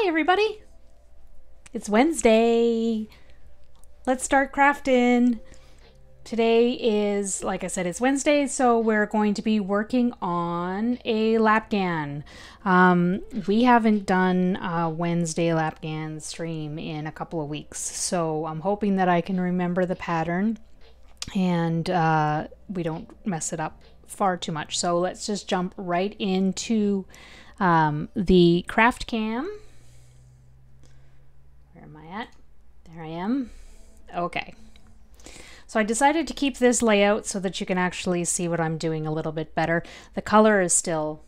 Hi everybody! It's Wednesday. Let's start crafting. Today is, like I said, it's Wednesday, so we're going to be working on a lapghan. We haven't done a Wednesday lapghan stream in a couple of weeks, so I'm hoping that I can remember the pattern and we don't mess it up far too much. So let's just jump right into the craft cam. Where am I at? There I am. Okay. So I decided to keep this layout so that you can actually see what I'm doing a little bit better. The color is still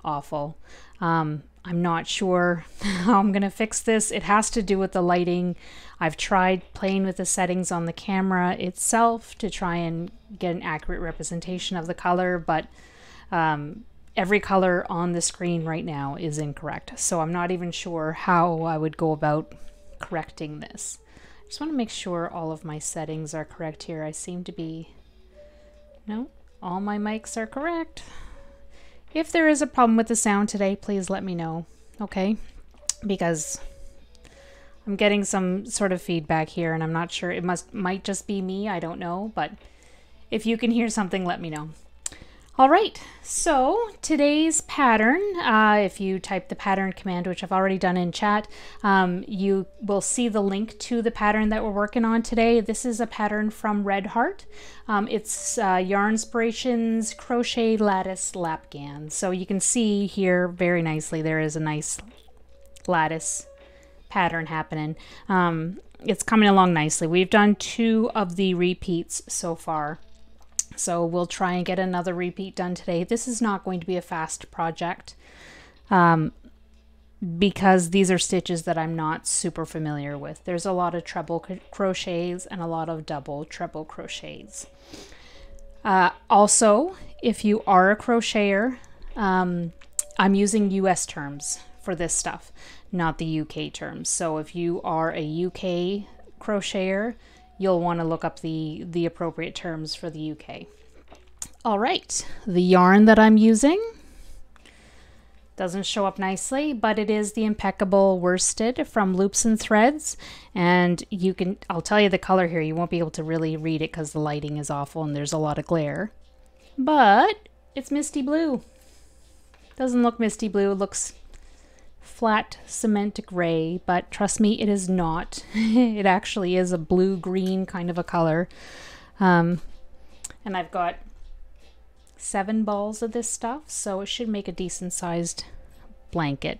awful. I'm not sure how I'm going to fix this. It has to do with the lighting. I've tried playing with the settings on the camera itself to try and get an accurate representation of the color, but every color on the screen right now is incorrect. So I'm not even sure how I would go about correcting this. I just want to make sure all of my settings are correct here. I seem to be... No, all my mics are correct. If there is a problem with the sound today, please let me know, okay? Because I'm getting some sort of feedback here and I'm not sure. It might just be me, I don't know, but if you can hear something, let me know. All right, so today's pattern, if you type the pattern command, which I've already done in chat, you will see the link to the pattern that we're working on today. This is a pattern from Red Heart. It's Yarnspirations Crochet Lattice Lapghan. So you can see here very nicely there is a nice lattice pattern happening. It's coming along nicely. We've done 2 of the repeats so far. So we'll try and get another repeat done today. This is not going to be a fast project because these are stitches that I'm not super familiar with. There's a lot of treble crochets and a lot of double treble crochets. Also, if you are a crocheter, I'm using US terms for this stuff, not the UK terms. So if you are a UK crocheter, you'll want to look up the appropriate terms for the UK. All right, the yarn that I'm using doesn't show up nicely, but it is the impeccable worsted from Loops and Threads. And you can, I'll tell you the color here, you won't be able to really read it because the lighting is awful and there's a lot of glare. But it's misty blue. Doesn't look misty blue, it looks flat cement gray, but trust me, it is not. It actually is a blue-green kind of a color. And I've got 7 balls of this stuff, so it should make a decent sized blanket.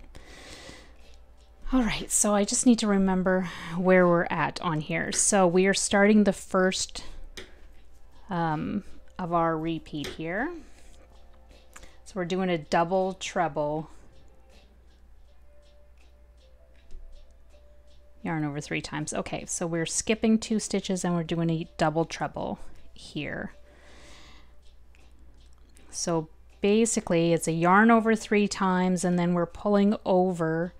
All right, so I just need to remember where we're at on here. So we are starting the first of our repeat here. So we're doing a double treble yarn over 3 times. Okay, so we're skipping 2 stitches and we're doing a double treble here. So basically it's a yarn over 3 times and then we're pulling over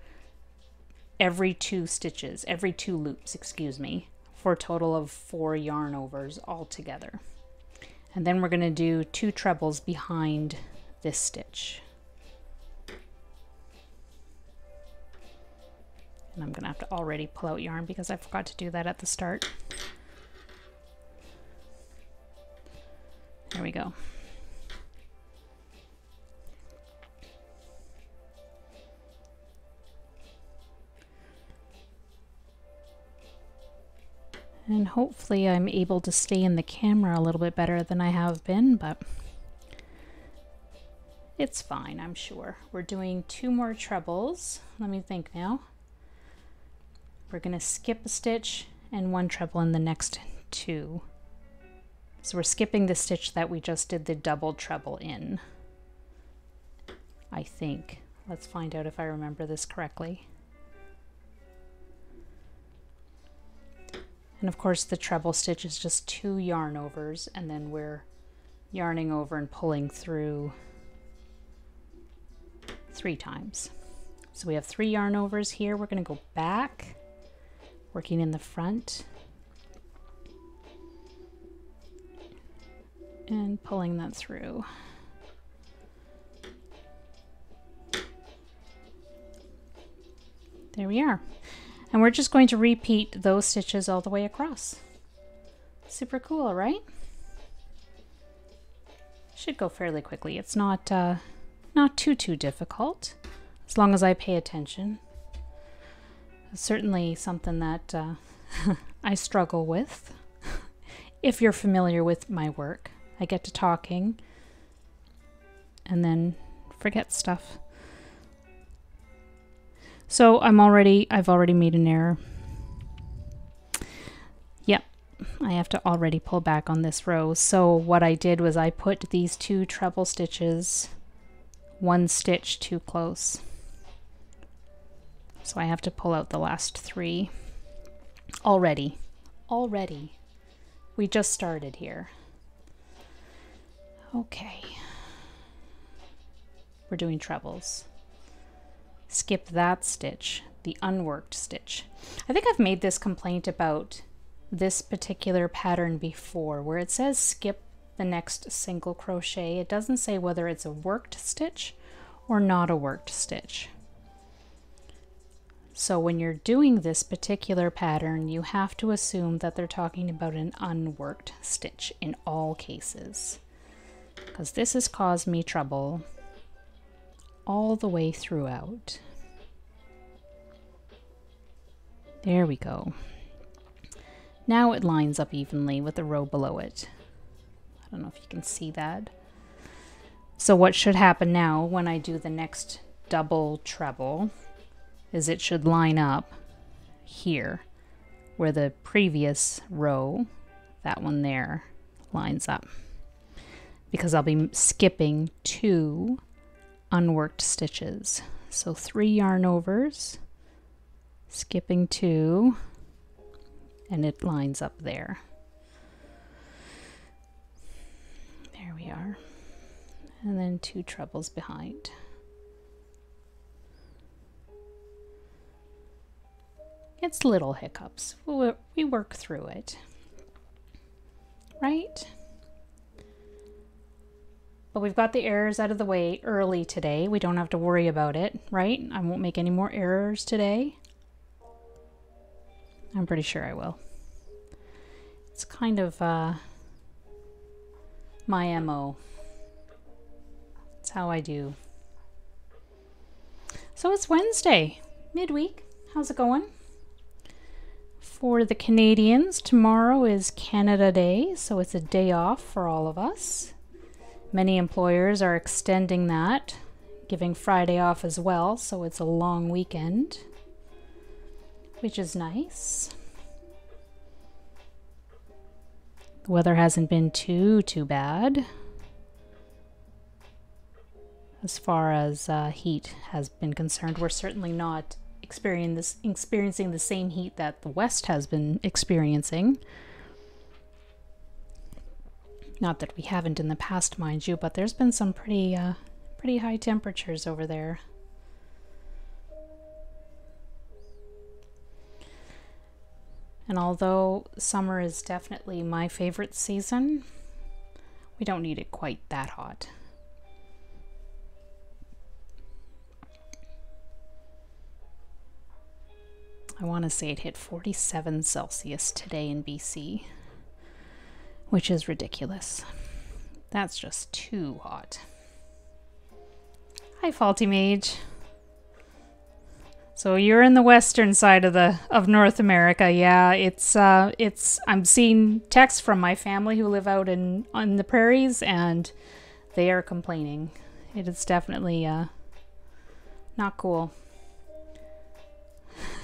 every 2 stitches, every 2 loops, excuse me, for a total of 4 yarn overs altogether. And then we're going to do 2 trebles behind this stitch. And I'm going to have to already pull out yarn because I forgot to do that at the start. There we go. And hopefully I'm able to stay in the camera a little bit better than I have been, but it's fine, I'm sure. We're doing 2 more trebles. Let me think now. We're going to skip a stitch and 1 treble in the next 2. So we're skipping the stitch that we just did the double treble in, I think. Let's find out if I remember this correctly. And of course the treble stitch is just 2 yarn overs, and then we're yarning over and pulling through 3 times. So we have 3 yarn overs here. We're going to go back, working in the front and pulling that through. There we are. And we're just going to repeat those stitches all the way across. Super cool, right? Should go fairly quickly. It's not too difficult, as long as I pay attention. It's certainly something that I struggle with. If you're familiar with my work, I get to talking and then forget stuff. So I've already made an error. Yep, I have to already pull back on this row. So what I did was I put these 2 treble stitches 1 stitch too close. So I have to pull out the last 3 already. We just started here. Okay. We're doing trebles. Skip that stitch, the unworked stitch. I think I've made this complaint about this particular pattern before, where it says skip the next single crochet. It doesn't say whether it's a worked stitch or not a worked stitch. So when you're doing this particular pattern, you have to assume that they're talking about an unworked stitch in all cases, because this has caused me trouble all the way throughout. There we go. Now it lines up evenly with the row below it. I don't know if you can see that. So what should happen now when I do the next double treble is it should line up here where the previous row, that one there, lines up, because I'll be skipping 2 unworked stitches. So 3 yarn overs, skipping 2, and it lines up there. There we are. And then 2 trebles behind. It's little hiccups. We work through it, right? But we've got the errors out of the way early today. We don't have to worry about it, right? I won't make any more errors today. I'm pretty sure I will. It's kind of my MO. It's how I do. So it's Wednesday, midweek. How's it going? For the Canadians, tomorrow is Canada Day, so it's a day off for all of us. Many employers are extending that, giving Friday off as well, so it's a long weekend, which is nice. The weather hasn't been too bad as far as heat has been concerned. We're certainly not experiencing the same heat that the West has been experiencing. Not that we haven't in the past, mind you, but there's been some pretty high temperatures over there. And although summer is definitely my favorite season, we don't need it quite that hot. I want to say it hit 47 Celsius today in BC, which is ridiculous. That's just too hot. Hi, Faulty Mage. So you're in the western side of North America. Yeah, it's I'm seeing texts from my family who live out on the prairies, and they are complaining. It is definitely not cool.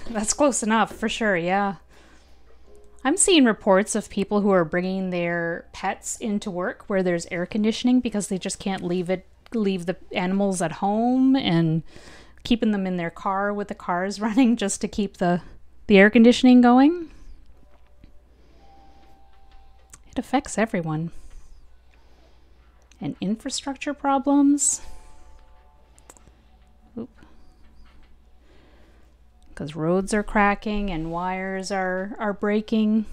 That's close enough for sure, yeah. I'm seeing reports of people who are bringing their pets into work where there's air conditioning because they just can't leave the animals at home, and keeping them in their car with the cars running just to keep the air conditioning going. It affects everyone. And infrastructure problems. Because roads are cracking and wires are breaking.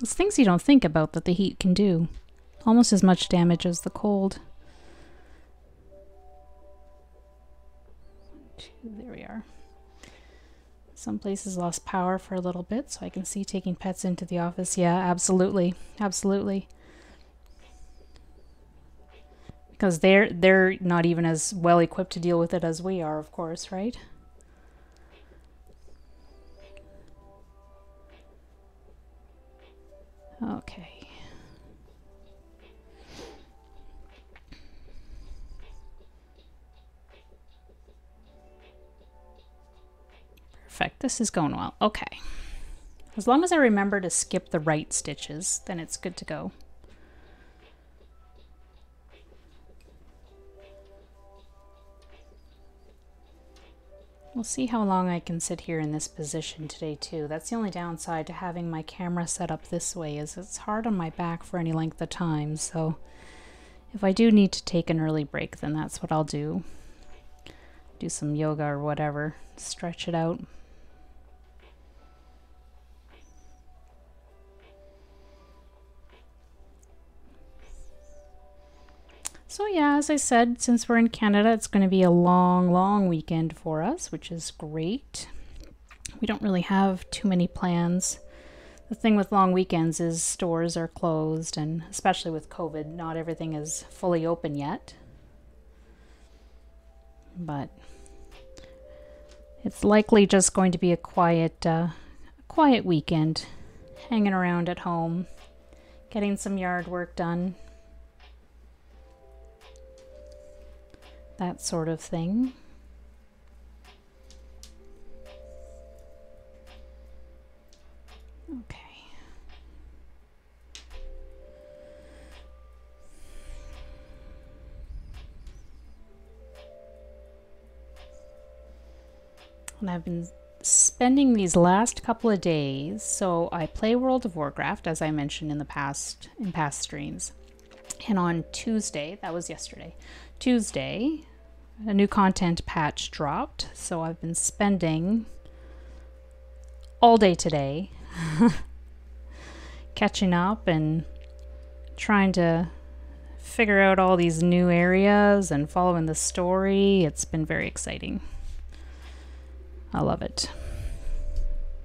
It's things you don't think about that the heat can do. Almost as much damage as the cold. There we are. Some places lost power for a little bit, so I can see taking pets into the office. Yeah, absolutely. Absolutely. Because they're not even as well equipped to deal with it as we are, of course, right? Okay. Perfect. This is going well. Okay. As long as I remember to skip the right stitches, then it's good to go. We'll see how long I can sit here in this position today too. That's the only downside to having my camera set up this way, is it's hard on my back for any length of time. So if I do need to take an early break, then that's what I'll do. Do some yoga or whatever, stretch it out. So yeah, as I said, since we're in Canada, it's going to be a long weekend for us, which is great. We don't really have too many plans. The thing with long weekends is stores are closed, and especially with COVID, not everything is fully open yet. But it's likely just going to be a quiet weekend, hanging around at home, getting some yard work done. That sort of thing. Okay. And I've been spending these last couple of days, so I play World of Warcraft, as I mentioned in past streams. And on Tuesday, that was yesterday, Tuesday, a new content patch dropped, so I've been spending all day today catching up and trying to figure out all these new areas and following the story. It's been very exciting. I love it.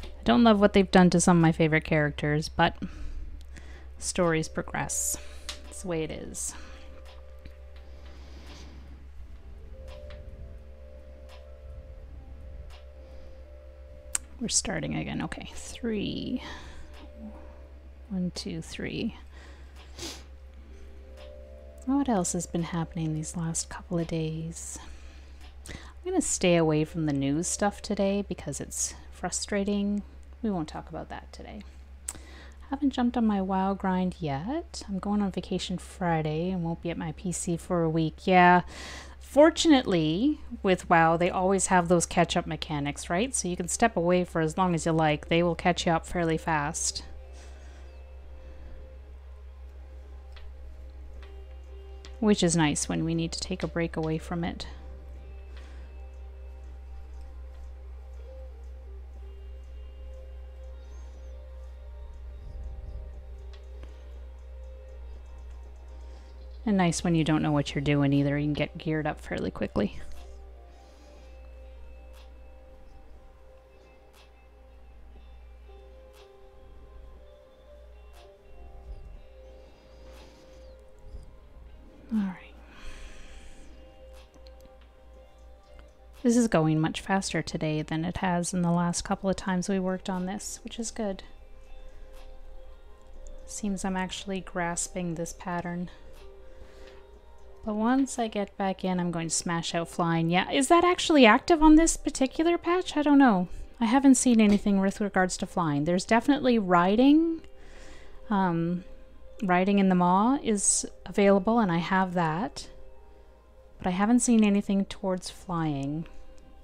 I don't love what they've done to some of my favorite characters, but stories progress. It's the way it is. We're starting again. Okay, 3. 1, 2, 3. What else has been happening these last couple of days? I'm going to stay away from the news stuff today because it's frustrating. We won't talk about that today. Haven't jumped on my WoW grind yet. I'm going on vacation Friday and won't be at my PC for a week. Yeah. Fortunately, with WoW, they always have those catch-up mechanics, right? So you can step away for as long as you like. They will catch you up fairly fast. Which is nice when we need to take a break away from it. And nice when you don't know what you're doing either. You can get geared up fairly quickly. All right. This is going much faster today than it has in the last couple of times we worked on this, which is good. Seems I'm actually grasping this pattern. But once I get back in, I'm going to smash out flying. Yeah, is that actually active on this particular patch? I don't know. I haven't seen anything with regards to flying. There's definitely riding. Riding in the Maw is available, and I have that. But I haven't seen anything towards flying.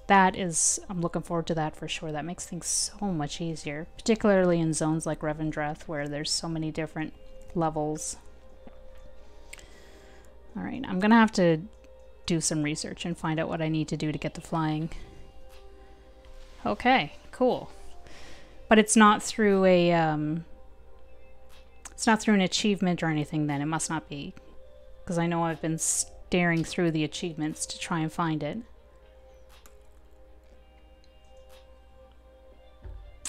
That is, I'm looking forward to that for sure. That makes things so much easier, particularly in zones like Revendreth, where there's so many different levels. All right, I'm gonna have to do some research and find out what I need to do to get the flying. Okay, cool. But it's not through a it's not through an achievement or anything then. It must not be, because I know I've been staring through the achievements to try and find it.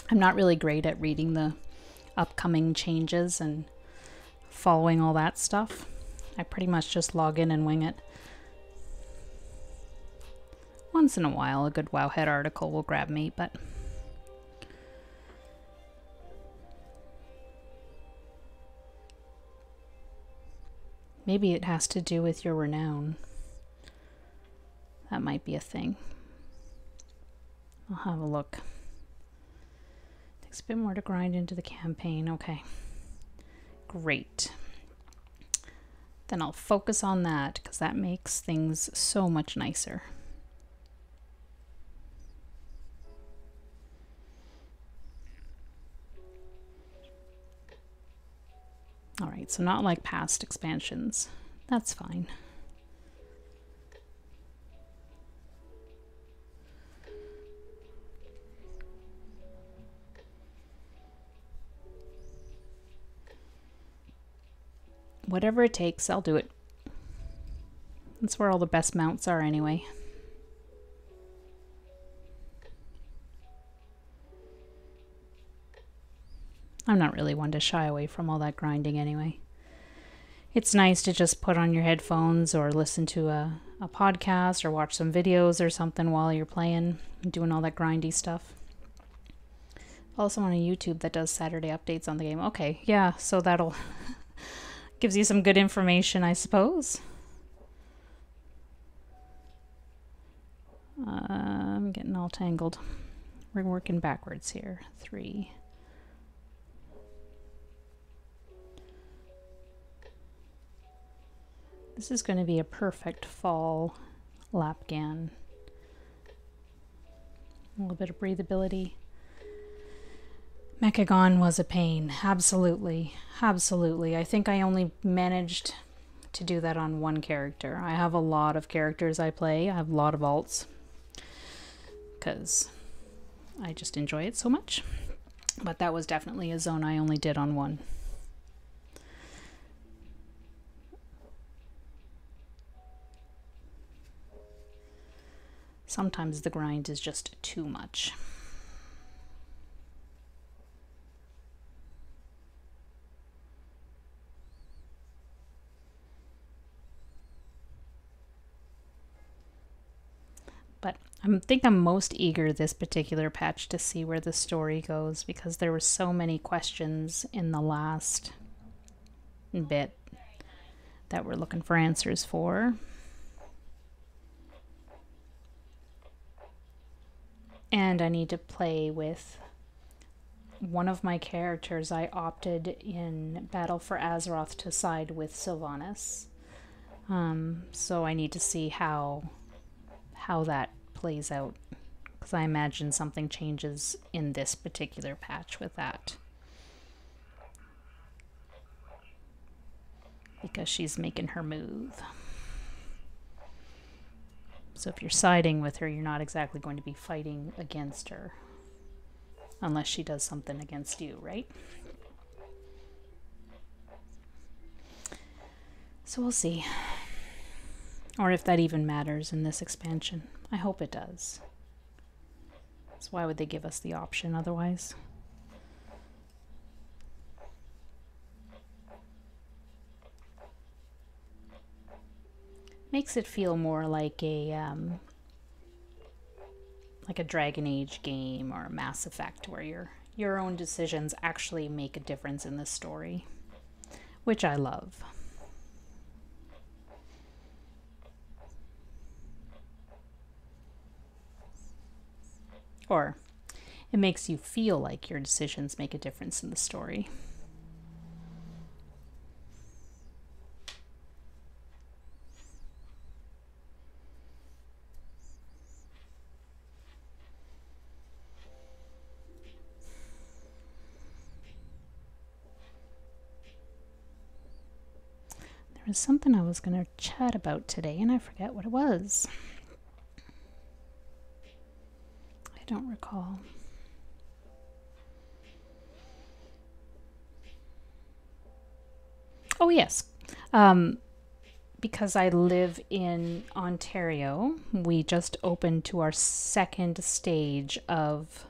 I'm not really great at reading the upcoming changes and following all that stuff. I pretty much just log in and wing it. Once in a while, a good Wowhead article will grab me, but maybe it has to do with your renown. That might be a thing. I'll have a look. Takes a bit more to grind into the campaign. Okay. Great. Then I'll focus on that because that makes things so much nicer. All right, so not like past expansions. That's fine. Whatever it takes, I'll do it. That's where all the best mounts are anyway. I'm not really one to shy away from all that grinding anyway. It's nice to just put on your headphones or listen to a podcast or watch some videos or something while you're playing and doing all that grindy stuff. Also on a YouTube that does Saturday updates on the game. Okay, yeah, so that'll gives you some good information, I suppose. I'm getting all tangled. We're working backwards here. 3. This is going to be a perfect fall lapghan. A little bit of breathability. Mechagon was a pain. Absolutely. Absolutely. I think I only managed to do that on one character. I have a lot of characters I play. I have a lot of alts because I just enjoy it so much. But that was definitely a zone I only did on one. Sometimes the grind is just too much. But I think I'm most eager this particular patch to see where the story goes because there were so many questions in the last bit that we're looking for answers for. And I need to play with one of my characters. I opted in Battle for Azeroth to side with Sylvanas. So I need to see how that plays out. Because I imagine something changes in this particular patch with that. Because she's making her move. So if you're siding with her, you're not exactly going to be fighting against her. Unless she does something against you, right? So we'll see. Or if that even matters in this expansion. I hope it does. So why would they give us the option otherwise? Makes it feel more like a Dragon Age game or a Mass Effect where your own decisions actually make a difference in the story, which I love. Or it makes you feel like your decisions make a difference in the story. There was something I was going to chat about today and I forget what it was. I don't recall. Oh yes, because I live in Ontario, we just opened to our second stage of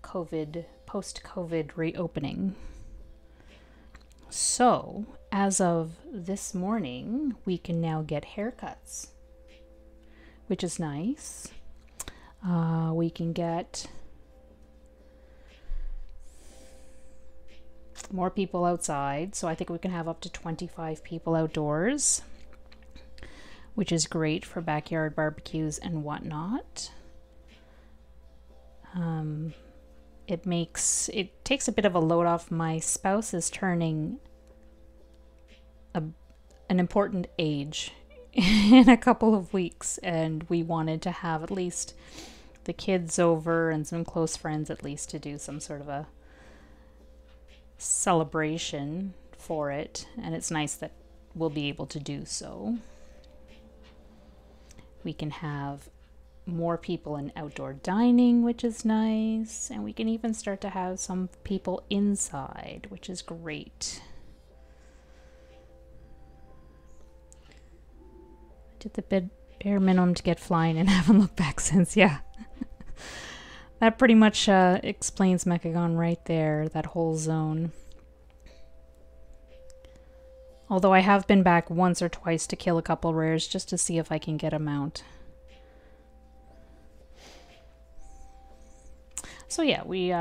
post-COVID reopening. So, as of this morning, we can now get haircuts, which is nice. We can get more people outside, so I think we can have up to 25 people outdoors, which is great for backyard barbecues and whatnot. It takes a bit of a load off. My spouse is turning an important age in a couple of weeks, and we wanted to have at least the kids over and some close friends at least to do some sort of a celebration for it, and it's nice that we'll be able to do so. We can have more people in outdoor dining, which is nice, and we can even start to have some people inside, which is great. I did the bare minimum to get flying and haven't looked back since. Yeah. That pretty much explains Mechagon right there, that whole zone. Although I have been back once or twice to kill a couple rares just to see if I can get a mount. So yeah, we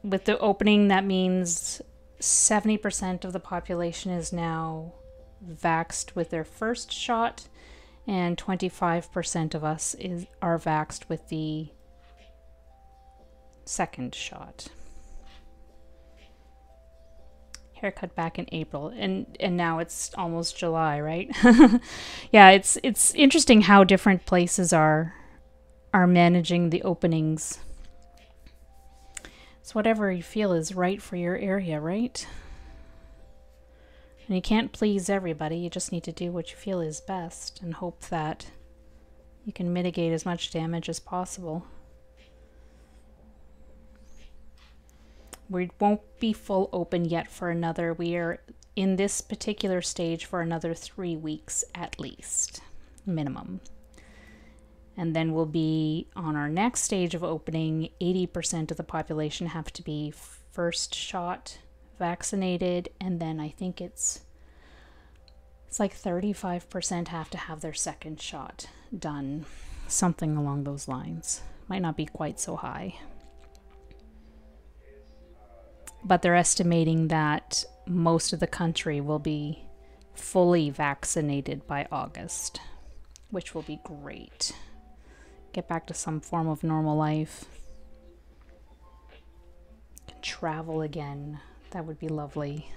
with the opening, that means 70% of the population is now vaxxed with their first shot, and 25% of us are vaxxed with the second shot. Haircut back in April, and now it's almost July, right? Yeah, it's interesting how different places are managing the openings. It's whatever you feel is right for your area, right? And you can't please everybody. You just need to do what you feel is best and hope that you can mitigate as much damage as possible. We won't be full open yet for another. We are in this particular stage for another 3 weeks at least, minimum. And then we'll be on our next stage of opening. 80% of the population have to be first shot vaccinated, and then I think it's like 35% have to have their second shot done. Something along those lines. Might not be quite so high. But they're estimating that most of the country will be fully vaccinated by August, which will be great. Get back to some form of normal life. Can travel again. That would be lovely.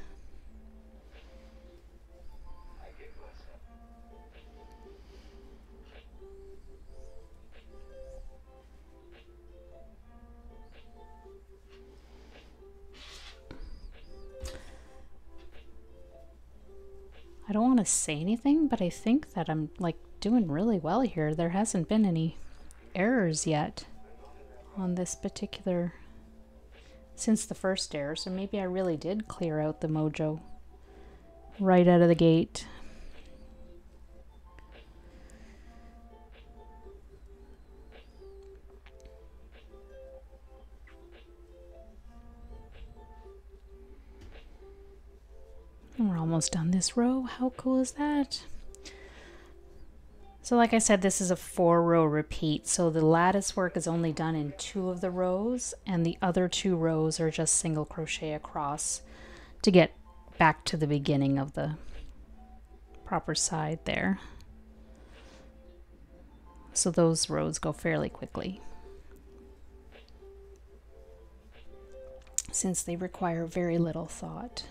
I don't want to say anything, but I think that I'm like doing really well here. There hasn't been any errors yet on this particular, since the first error, so maybe I really did clear out the mojo right out of the gate. And we're almost done this row. How cool is that? So like I said, this is a 4-row repeat. So the lattice work is only done in 2 of the rows, and the other 2 rows are just single crochet across to get back to the beginning of the proper side there. So those rows go fairly quickly, since they require very little thought.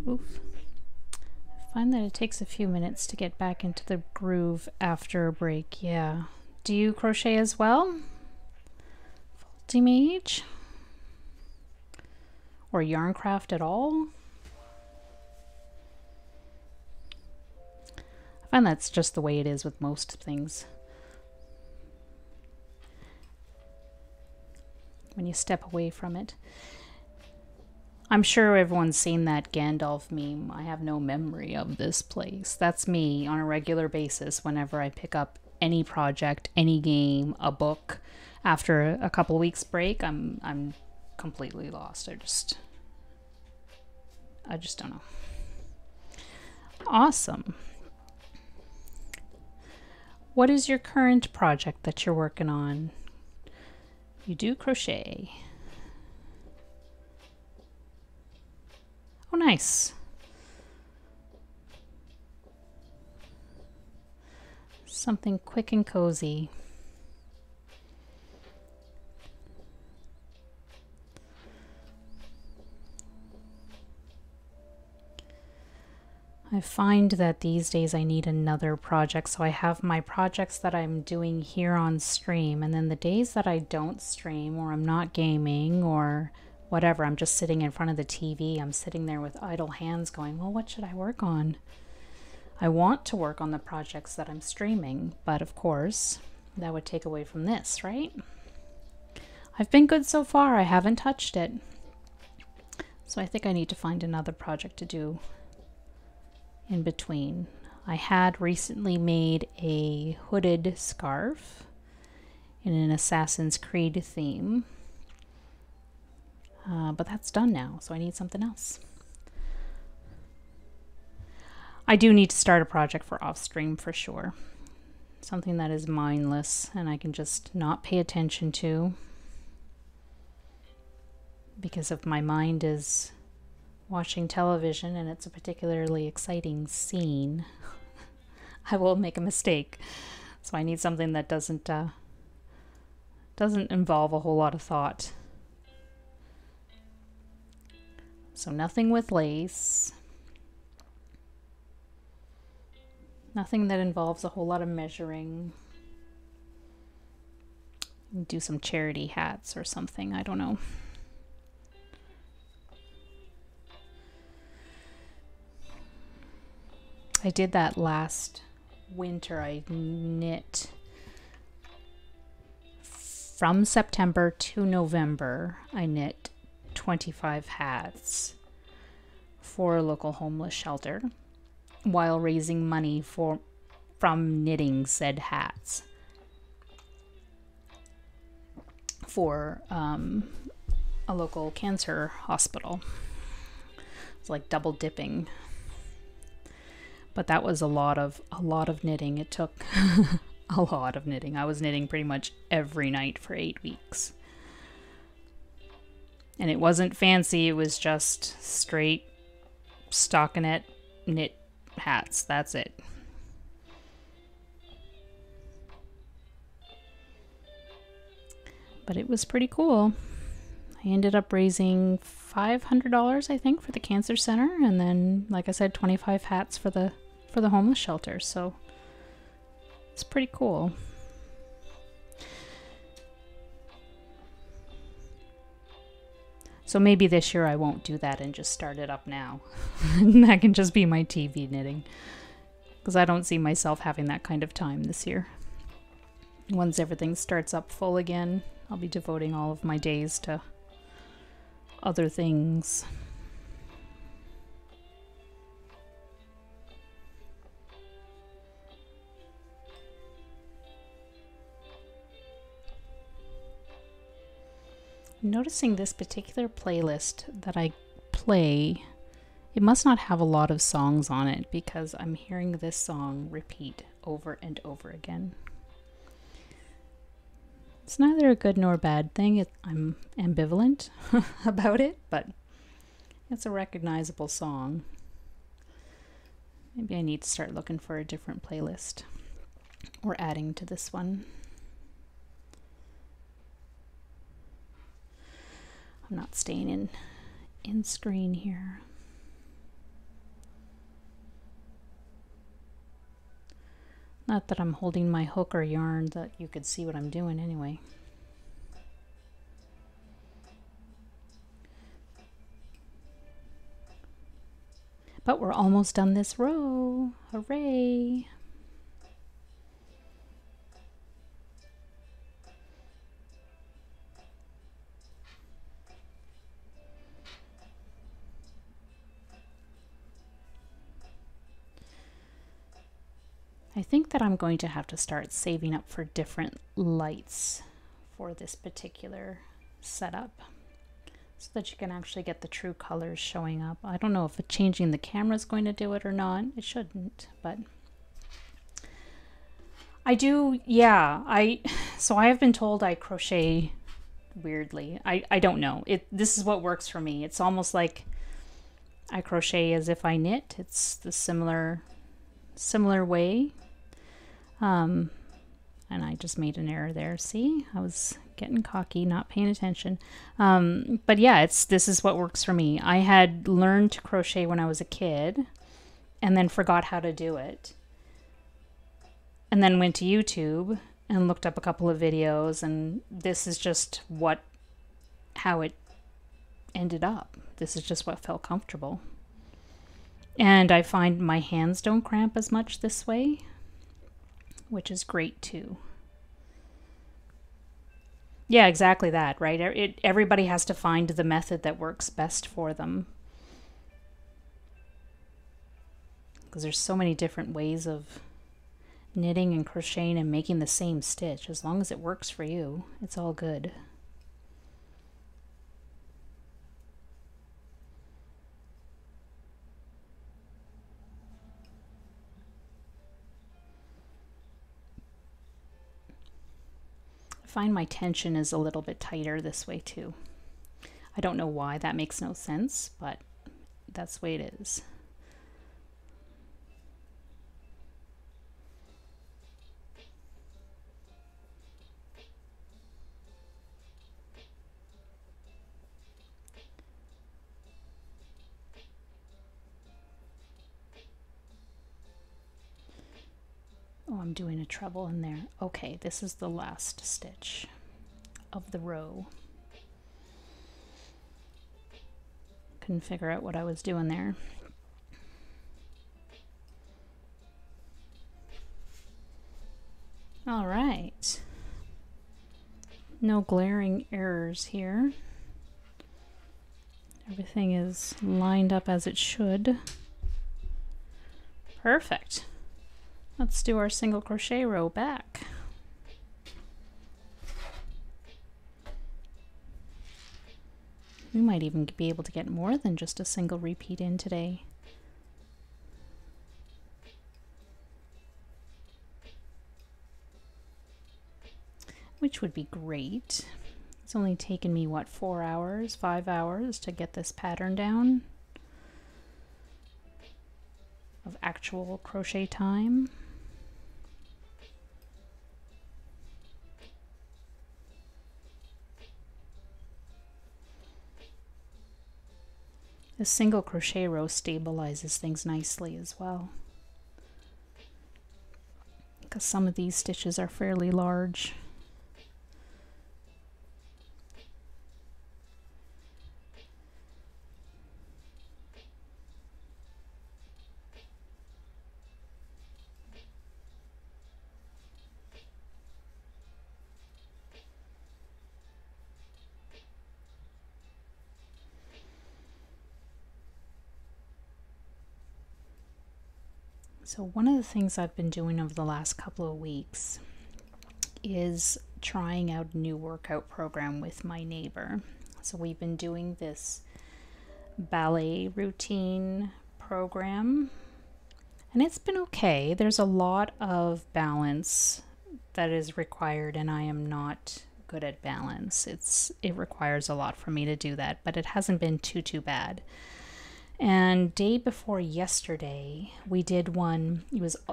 Oof. I find that it takes a few minutes to get back into the groove after a break. Yeah. Do you crochet as well? Faulty Mage? Or yarn craft at all? I find that's just the way it is with most things. When you step away from it. I'm sure everyone's seen that Gandalf meme. I have no memory of this place. That's me on a regular basis whenever I pick up any project, any game, a book. After a couple weeks break, I'm completely lost. I just don't know. Awesome. What is your current project that you're working on? You do crochet. Oh, nice. Something quick and cozy. I find that these days I need another project. So I have my projects that I'm doing here on stream, and then the days that I don't stream or I'm not gaming or whatever, I'm just sitting in front of the TV, I'm sitting there with idle hands going, well, what should I work on? I want to work on the projects that I'm streaming, but of course that would take away from this, right? I've been good so far. I haven't touched it. So I think I need to find another project to do in between. I had recently made a hooded scarf in an Assassin's Creed theme, but that's done now, so I need something else. I do need to start a project for off stream for sure. Something that is mindless and I can just not pay attention to, because if my mind is watching television and it's a particularly exciting scene, I will make a mistake. So I need something that doesn't involve a whole lot of thought. So nothing with lace. Nothing that involves a whole lot of measuring. Do some charity hats or something, I don't know. I did that last winter. I knit from September to November. I knit 25 hats for a local homeless shelter while raising money from knitting said hats for a local cancer hospital. It's like double dipping. But that was a lot of knitting. It took a lot of knitting. I was knitting pretty much every night for 8 weeks. And it wasn't fancy. It was just straight stockinette knit hats. That's it. But it was pretty cool. I ended up raising $500, I think, for the cancer center, and then, like I said, 25 hats for the homeless shelter. So it's pretty cool. So maybe this year I won't do that and just start it up now. That can just be my TV knitting, because I don't see myself having that kind of time this year. Once everything starts up full again, I'll be devoting all of my days to other things. Noticing this particular playlist that I play, it must not have a lot of songs on it, because I'm hearing this song repeat over and over again. It's neither a good nor bad thing. I'm ambivalent about it, but it's a recognizable song. Maybe I need to start looking for a different playlist or adding to this one. I'm not staying in screen here. Not that I'm holding my hook or yarn that you could see what I'm doing anyway. But we're almost done this row. Hooray! I think that I'm going to have to start saving up for different lights for this particular setup so that you can actually get the true colors showing up. I don't know if changing the camera is going to do it or not. It shouldn't, but I do, yeah. So I have been told I crochet weirdly. I don't know. This is what works for me. It's almost like I crochet as if I knit. It's the similar way. And I just made an error there. See, I was getting cocky, not paying attention. But yeah, this is what works for me. I had learned to crochet when I was a kid and then forgot how to do it. And then went to YouTube and looked up a couple of videos, and this is just how it ended up. This is just what felt comfortable. And I find my hands don't cramp as much this way, which is great too. Yeah, exactly that, right? Everybody has to find the method that works best for them. Because there's so many different ways of knitting and crocheting and making the same stitch. As long as it works for you, it's all good. I find my tension is a little bit tighter this way too. I don't know why, that makes no sense, but that's the way it is. Oh, I'm doing a treble in there. Okay, this is the last stitch of the row. Couldn't figure out what I was doing there. All right. No glaring errors here. Everything is lined up as it should. Perfect. Let's do our single crochet row back. We might even be able to get more than just a single repeat in today. Which would be great. It's only taken me, what, 4 hours, 5 hours to get this pattern down of actual crochet time. The single crochet row stabilizes things nicely as well, because some of these stitches are fairly large. So one of the things I've been doing over the last couple of weeks is trying out a new workout program with my neighbor. So we've been doing this ballet routine program, and it's been okay. There's a lot of balance that is required, and I am not good at balance. It requires a lot for me to do that, but it hasn't been too bad. And day before yesterday, we did one.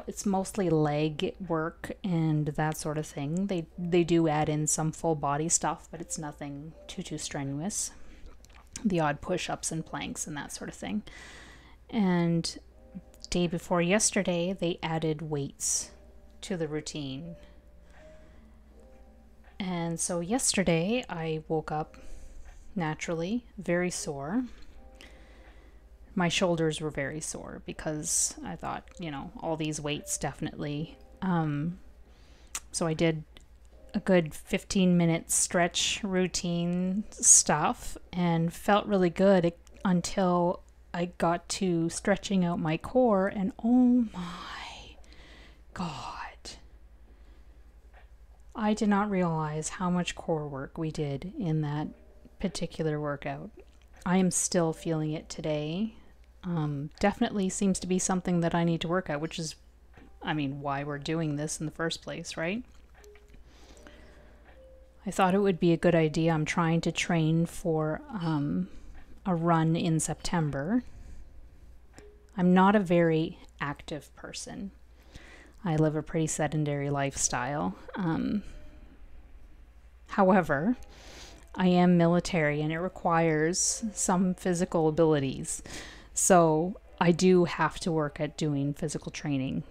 It's mostly leg work and that sort of thing. They do add in some full body stuff, but it's nothing too strenuous. The odd push-ups and planks and that sort of thing. And day before yesterday, they added weights to the routine. And so yesterday, I woke up naturally very sore. My shoulders were very sore because I thought, all these weights definitely. So I did a good 15-minute stretch routine stuff and felt really good until I got to stretching out my core, and oh my God. I did not realize how much core work we did in that particular workout. I am still feeling it today. Definitely seems to be something that I need to work out, which is, I mean, why we're doing this in the first place, right? I thought it would be a good idea. I'm trying to train for a run in September. I'm not a very active person. I live a pretty sedentary lifestyle. However, I am military and it requires some physical abilities. So I do have to work at doing physical training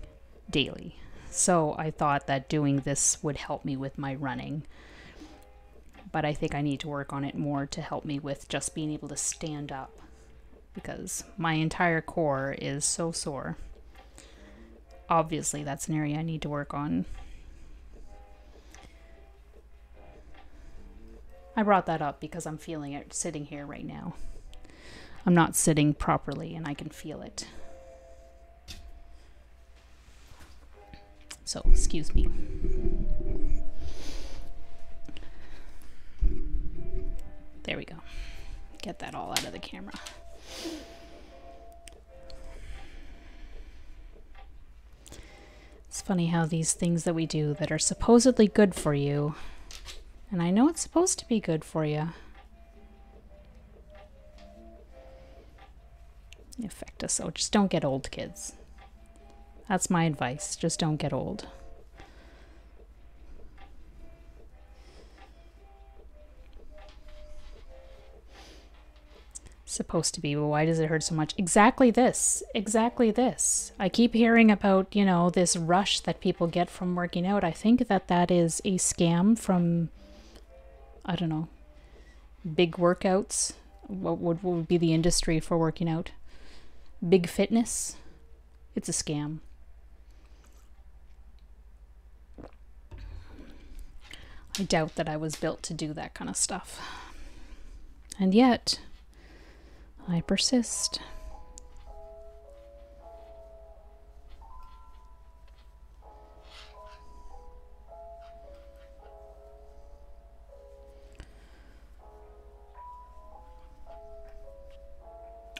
daily. So I thought that doing this would help me with my running. But I think I need to work on it more to help me with just being able to stand up, because my entire core is so sore. Obviously, that's an area I need to work on. I brought that up because I'm feeling it sitting here right now. I'm not sitting properly and I can feel it. So, excuse me. There we go. Get that all out of the camera. It's funny how these things that we do that are supposedly good for you, and I know it's supposed to be good for you, affect us. So just don't get old, kids. That's my advice. Just don't get old. Supposed to be, but why does it hurt so much? Exactly this. Exactly this. I keep hearing about, you know, this rush that people get from working out. I think that that is a scam from, I don't know, big workouts. What would be the industry for working out? Big fitness. It's a scam. I doubt that I was built to do that kind of stuff. And yet, I persist.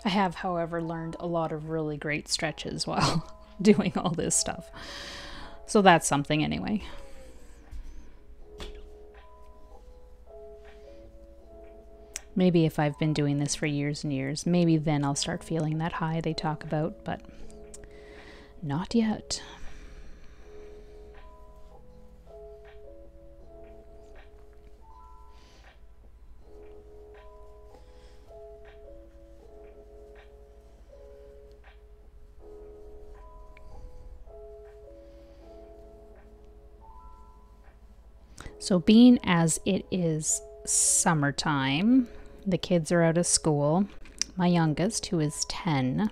I have, however, learned a lot of really great stretches while doing all this stuff. So that's something anyway. Maybe if I've been doing this for years and years, maybe then I'll start feeling that high they talk about, but not yet. So being as it is summertime, the kids are out of school. My youngest, who is 10,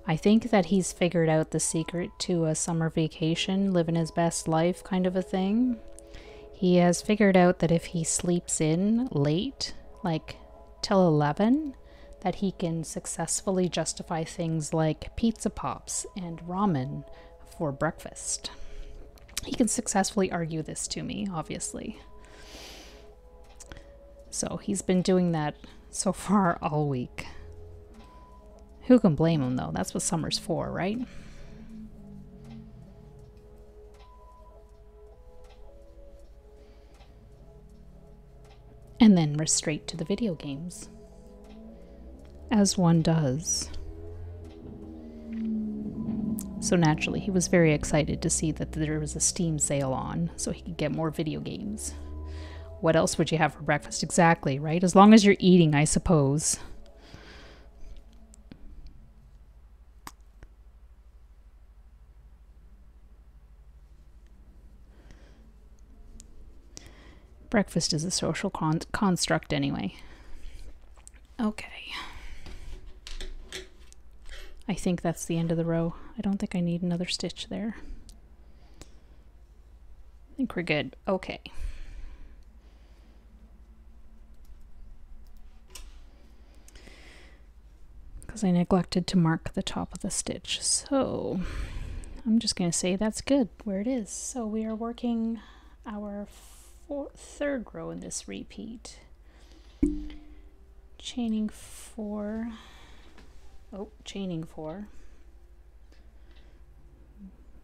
I think that he's figured out the secret to a summer vacation, living his best life kind of a thing. He has figured out that if he sleeps in late, like till 11, that he can successfully justify things like pizza pops and ramen for breakfast. He can successfully argue this to me, obviously. So he's been doing that so far all week. Who can blame him, though? That's what summer's for, right? And then we're straight to the video games. As one does. So naturally, he was very excited to see that there was a Steam sale on, so he could get more video games. What else would you have for breakfast? Exactly, right? As long as you're eating, I suppose. Breakfast is a social construct anyway. Okay. I think that's the end of the row. I don't think I need another stitch there. I think we're good. Okay. Because I neglected to mark the top of the stitch. So I'm just going to say that's good where it is. So we are working our third row in this repeat. Chaining 4. Oh, chaining 4.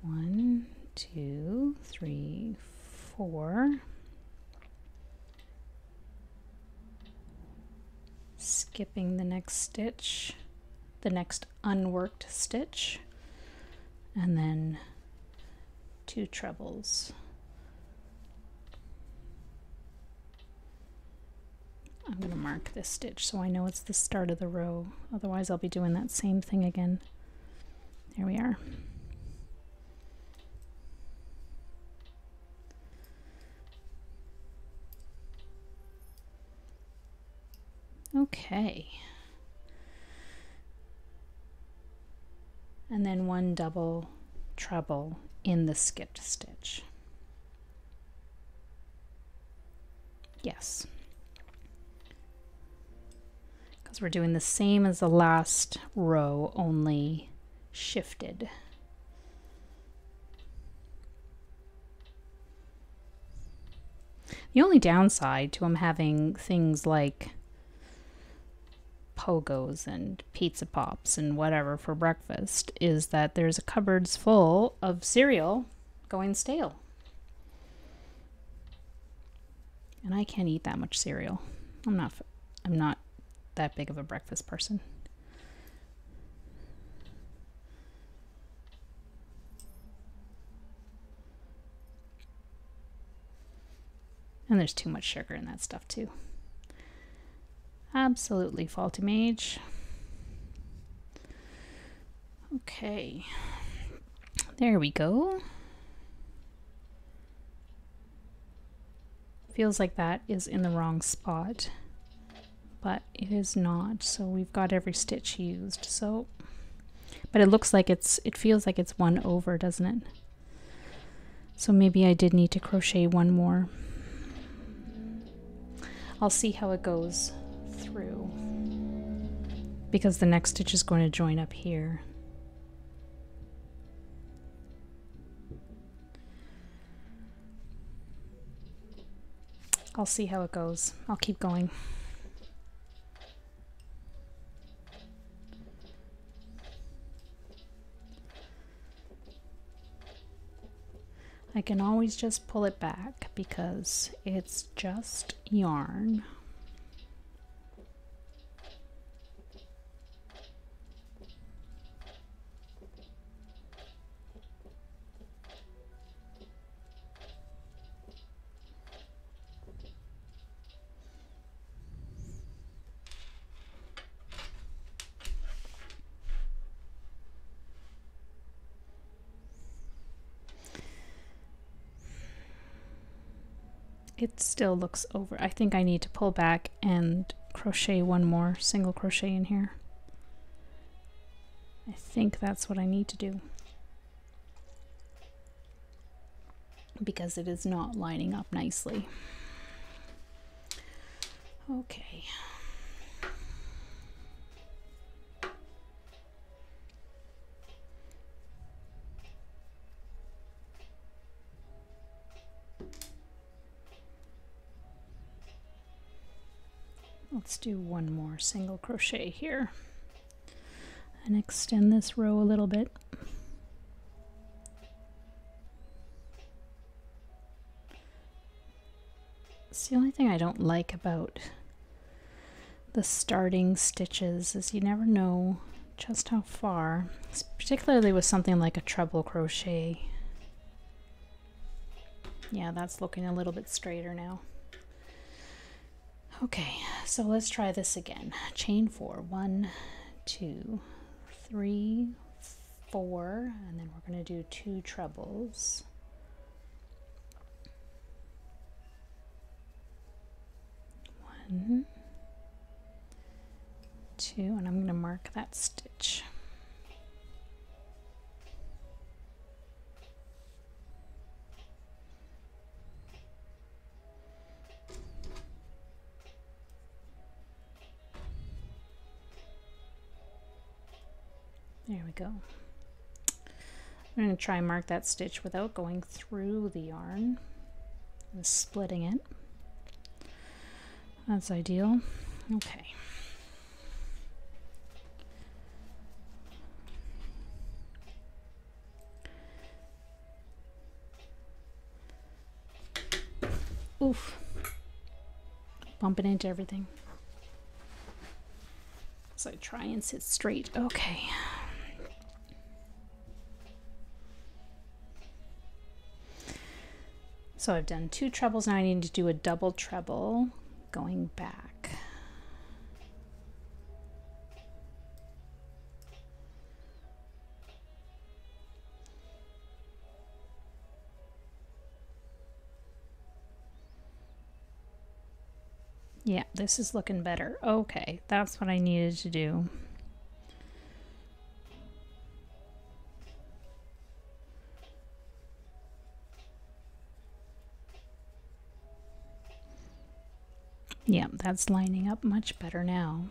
1, 2, 3, 4. Skipping the next stitch, the next unworked stitch, and then 2 trebles. I'm going to mark this stitch so I know it's the start of the row, otherwise I'll be doing that same thing again. There we are. Okay. And then 1 double treble in the skipped stitch. Yes. Because we're doing the same as the last row, only shifted. The only downside to them having things like pogos and pizza pops and whatever for breakfast is that there's a cupboards full of cereal going stale. And I can't eat that much cereal. I'm not that big of a breakfast person. And there's too much sugar in that stuff too. Absolutely faulty mage. Okay. There we go. Feels like that is in the wrong spot, but it is not. So we've got every stitch used. So, but it looks like it feels like it's 1 over, doesn't it? So maybe I did need to crochet 1 more. I'll see how it goes through, because the next stitch is going to join up here. I'll see how it goes. I'll keep going. I can always just pull it back because it's just yarn. It still looks over. I think I need to pull back and crochet 1 more single crochet in here. I think that's what I need to do, because it is not lining up nicely. Okay. Let's do 1 more single crochet here and extend this row a little bit. It's the only thing I don't like about the starting stitches is you never know just how far, particularly with something like a treble crochet. Yeah, that's looking a little bit straighter now. Okay, so let's try this again. Chain 4, 1, 2, 3, 4, and then we're going to do 2 trebles. 1, 2, and I'm going to mark that stitch. There we go. I'm going to try and mark that stitch without going through the yarn and splitting it. That's ideal. Okay. Oof. Bumping into everything. So I try and sit straight. Okay. So I've done 2 trebles, now I need to do a double treble going back. Yeah, this is looking better. Okay, that's what I needed to do. Yeah, that's lining up much better now.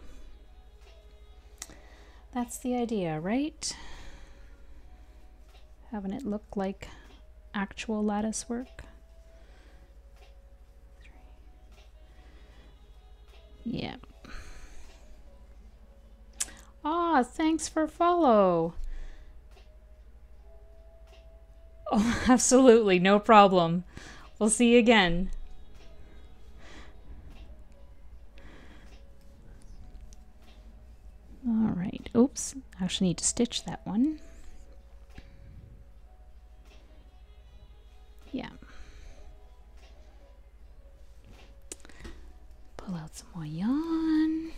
That's the idea, right? Having it look like actual lattice work. Yeah. Ah, thanks for follow. Oh, absolutely, no problem. We'll see you again. All right, oops, I actually need to stitch that one. Yeah. Pull out some more yarn.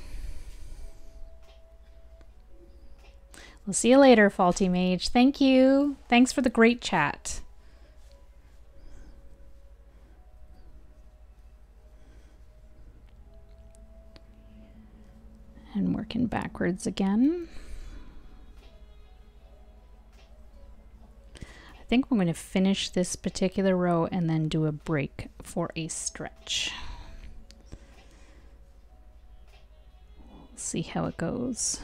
We'll see you later, Faulty Mage. Thank you. Thanks for the great chat. And working backwards again. I think I'm going to finish this particular row and then do a break for a stretch. See how it goes.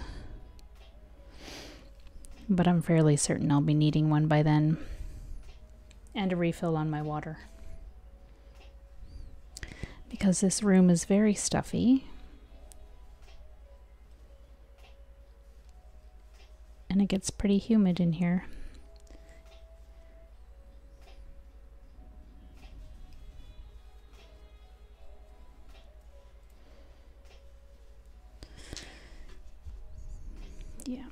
But I'm fairly certain I'll be needing one by then. And a refill on my water. Because this room is very stuffy. And it gets pretty humid in here. Yeah.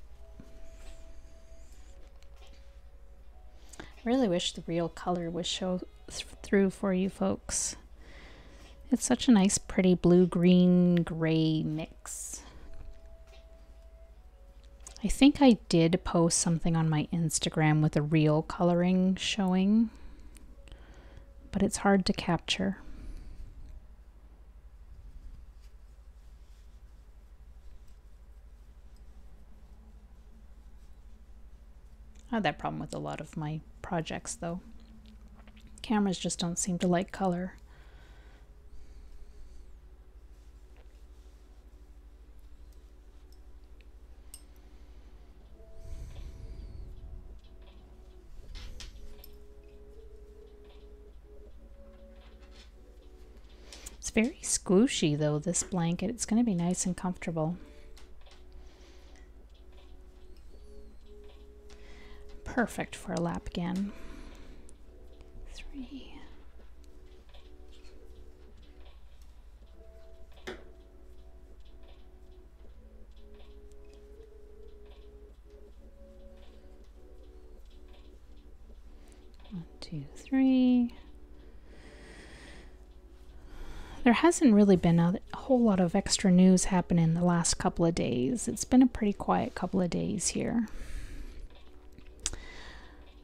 I really wish the real color would show through for you folks. It's such a nice pretty blue, green, gray mix. I think I did post something on my Instagram with a real coloring showing, but it's hard to capture. I had that problem with a lot of my projects though. Cameras just don't seem to like color. It's very squishy though, this blanket. It's going to be nice and comfortable. Perfect for a lapghan. 3. One, 2, 3. There hasn't really been a whole lot of extra news happening the last couple of days. It's been a pretty quiet couple of days here.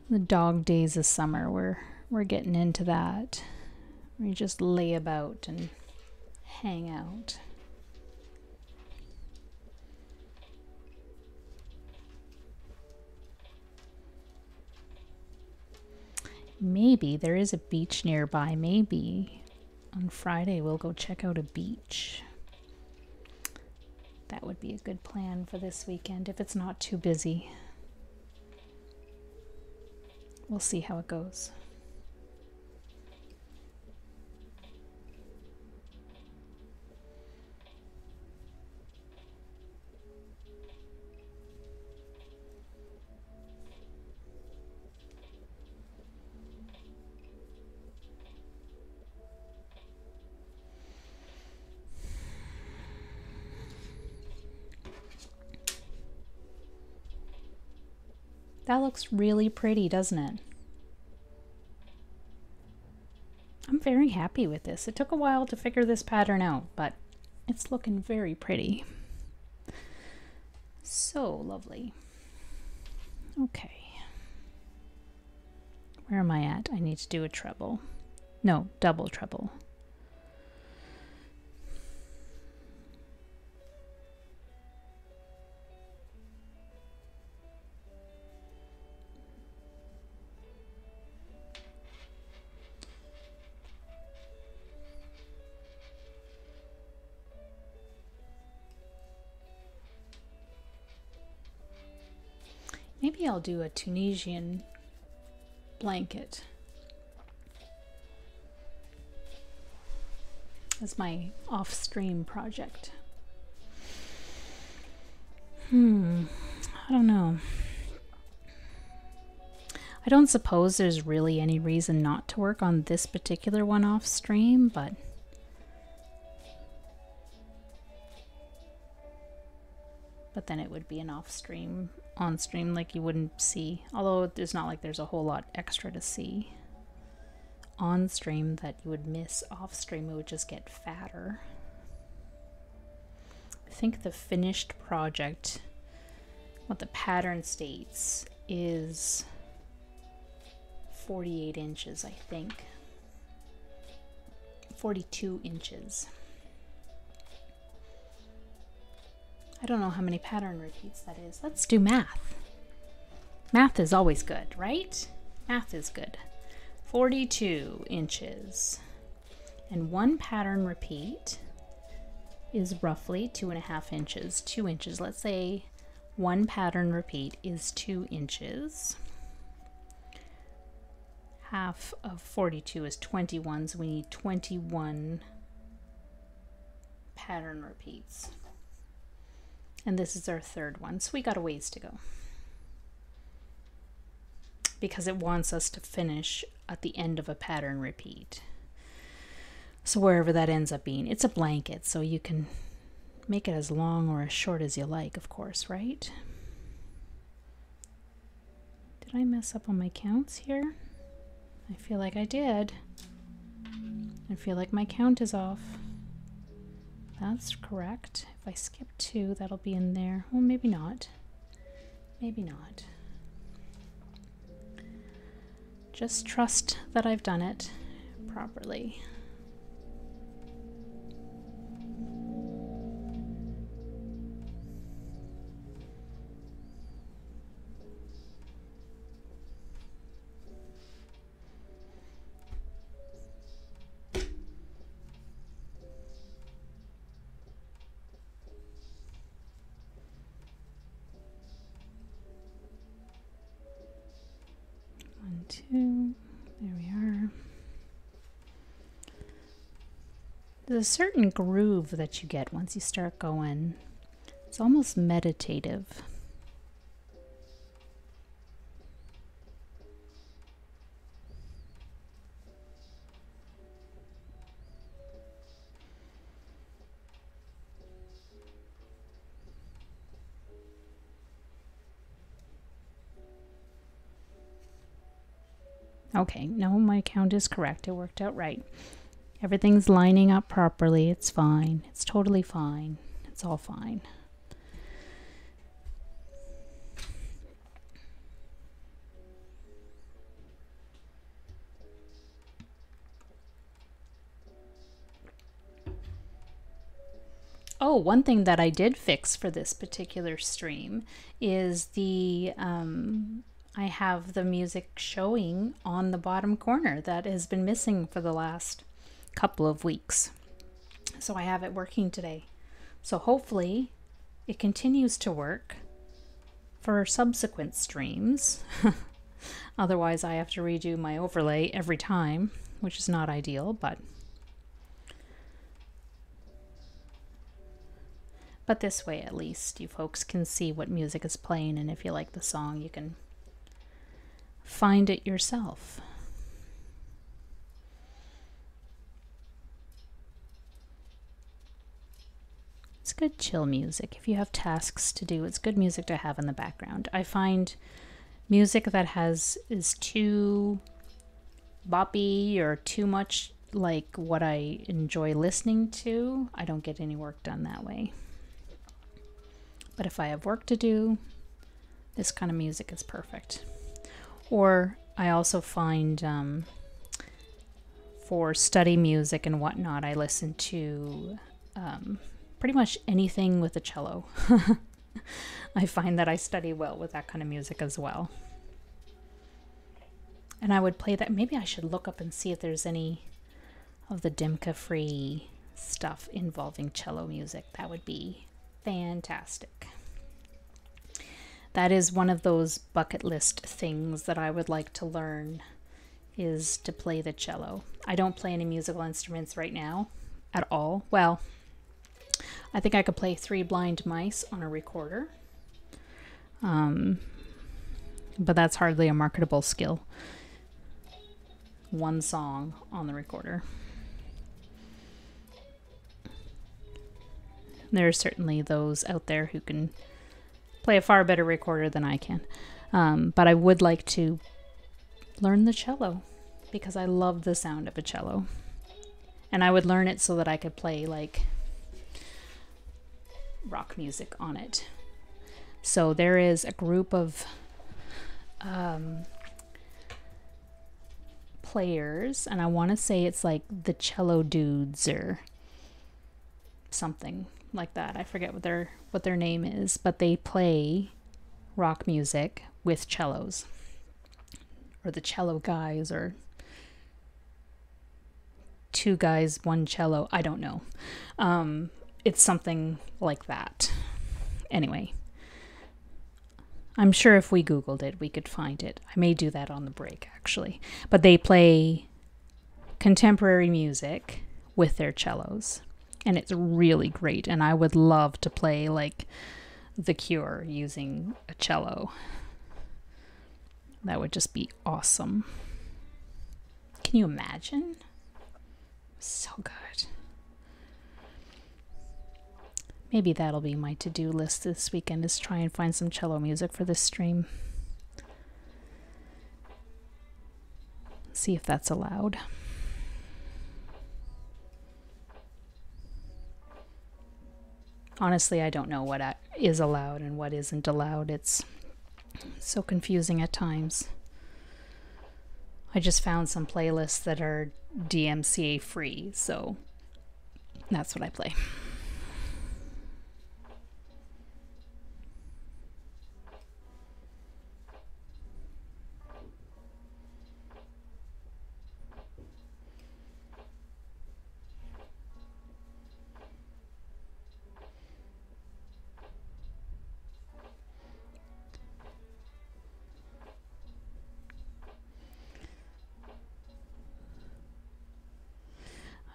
The dog days of summer, we're getting into that. We just lay about and hang out. Maybe there is a beach nearby. Maybe on Friday we'll go check out a beach. That would be a good plan for this weekend if it's not too busy. we'll see how it goes. That looks really pretty, doesn't it? I'm very happy with this. It took a while to figure this pattern out, but it's looking very pretty. So lovely. Okay. Where am I at? I need to do a treble. No, double treble. Maybe I'll do a Tunisian blanket as my off-stream project. I don't know. I don't suppose there's really any reason not to work on this particular one off stream, but then it would be an off stream, on stream, like you wouldn't see. Although it's not like there's a whole lot extra to see on stream that you would miss off stream. It would just get fatter. I think the finished project, what the pattern states, is 48 inches, I think. 42 inches. I don't know how many pattern repeats that is. Let's do math. Math is always good, right? Math is good. 42 inches. And one pattern repeat is roughly 2.5 inches. 2 inches. Let's say one pattern repeat is 2 inches. Half of 42 is 21, so we need 21 pattern repeats. And this is our third one, so we got a ways to go. Because it wants us to finish at the end of a pattern repeat. So wherever that ends up being, it's a blanket, so you can make it as long or as short as you like, of course, right? Did I mess up on my counts here? I feel like I did. I feel like my count is off. That's correct. If I skip 2, that'll be in there. Well, maybe not. Maybe not. Just trust that I've done it properly. Two, there we are. There's a certain groove that you get once you start going. It's almost meditative. Okay, no, my count is correct. It worked out right. Everything's lining up properly. It's fine. It's totally fine. It's all fine. Oh, one thing that I did fix for this particular stream is the I have the music showing on the bottom corner that has been missing for the last couple of weeks. So I have it working today. So hopefully it continues to work for subsequent streams. Otherwise, I have to redo my overlay every time, which is not ideal, but this way at least you folks can see what music is playing, and if you like the song, you can find it yourself. It's good chill music. If you have tasks to do, it's good music to have in the background. I find music that is too boppy or too much like what I enjoy listening to, I don't get any work done that way. But if I have work to do, this kind of music is perfect. Or I also find for study music and whatnot, I listen to pretty much anything with a cello. I find that I study well with that kind of music as well. And I would play that. Maybe I should look up and see if there's any of the Dimka free stuff involving cello music. That would be fantastic. That is one of those bucket list things that I would like to learn, is to play the cello. I don't play any musical instruments right now at all. Well, I think I could play 3 Blind Mice on a recorder. But that's hardly a marketable skill. 1 song on the recorder. There are certainly those out there who can play a far better recorder than I can. But I would like to learn the cello because I love the sound of a cello. And I would learn it so that I could play like rock music on it. So there is a group of players, and I want to say it's like the Cello Dudes or something like that. I forget what their name is, but they play rock music with cellos, or the Cello Guys, or 2 guys, 1 cello. I don't know. It's something like that. Anyway, I'm sure if we Googled it, we could find it. I may do that on the break, actually. But they play contemporary music with their cellos, and it's really great. And I would love to play like The Cure using a cello. That would just be awesome. Can you imagine? So good. Maybe that'll be my to-do list this weekend, is try and find some cello music for this stream. See if that's allowed. Honestly, I don't know what is allowed and what isn't allowed. It's so confusing at times. I just found some playlists that are DMCA free, so that's what I play.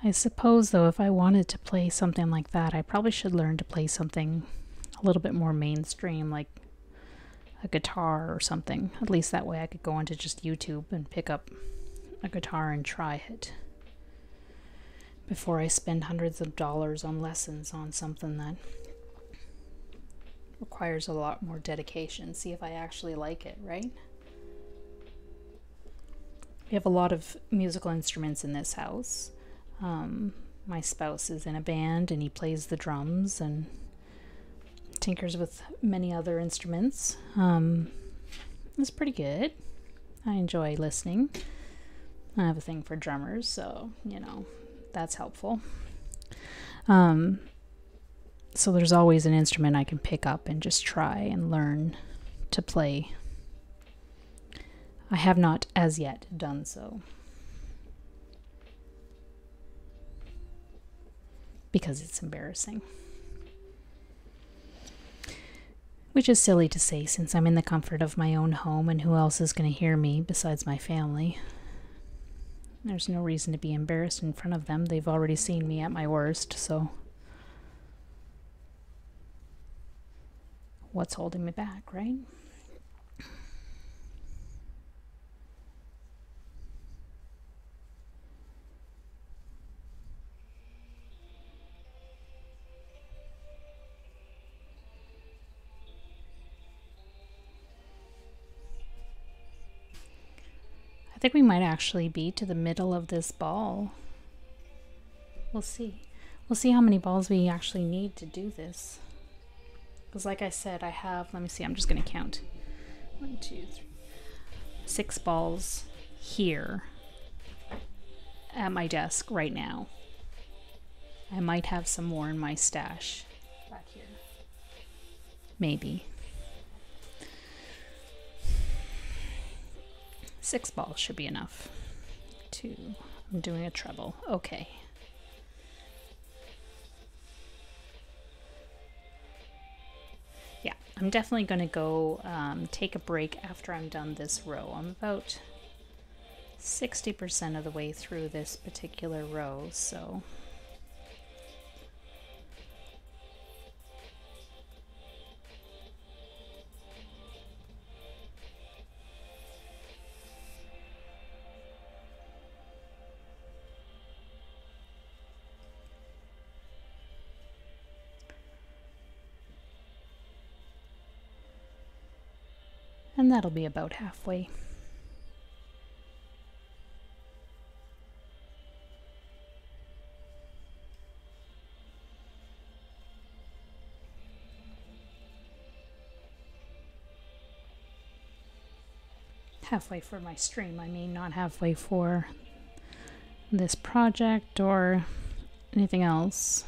I suppose, though, if I wanted to play something like that, I probably should learn to play something a little bit more mainstream, like a guitar or something. At least that way I could go onto just YouTube and pick up a guitar and try it before I spend hundreds of dollars on lessons on something that requires a lot more dedication. See if I actually like it, right? We have a lot of musical instruments in this house. My spouse is in a band and he plays the drums and tinkers with many other instruments. It's pretty good. I enjoy listening. I have a thing for drummers, so, you know, that's helpful. So there's always an instrument I can pick up and just try and learn to play. I have not as yet done so, because it's embarrassing. Which is silly to say since I'm in the comfort of my own home, and who else is going to hear me besides my family? There's no reason to be embarrassed in front of them. They've already seen me at my worst, so what's holding me back, right? I think we might actually be to the middle of this ball. We'll see. We'll see how many balls we actually need to do this. Because like I said, I have, let me see, I'm just going to count. 1, 2, 3, 6 balls here at my desk right now. I might have some more in my stash back here. Maybe. 6 balls should be enough. 2. I'm doing a treble. Okay. Yeah, I'm definitely going to go take a break after I'm done this row. I'm about 60% of the way through this particular row, so and that'll be about halfway. Halfway for my stream, I mean, not halfway for this project or anything else.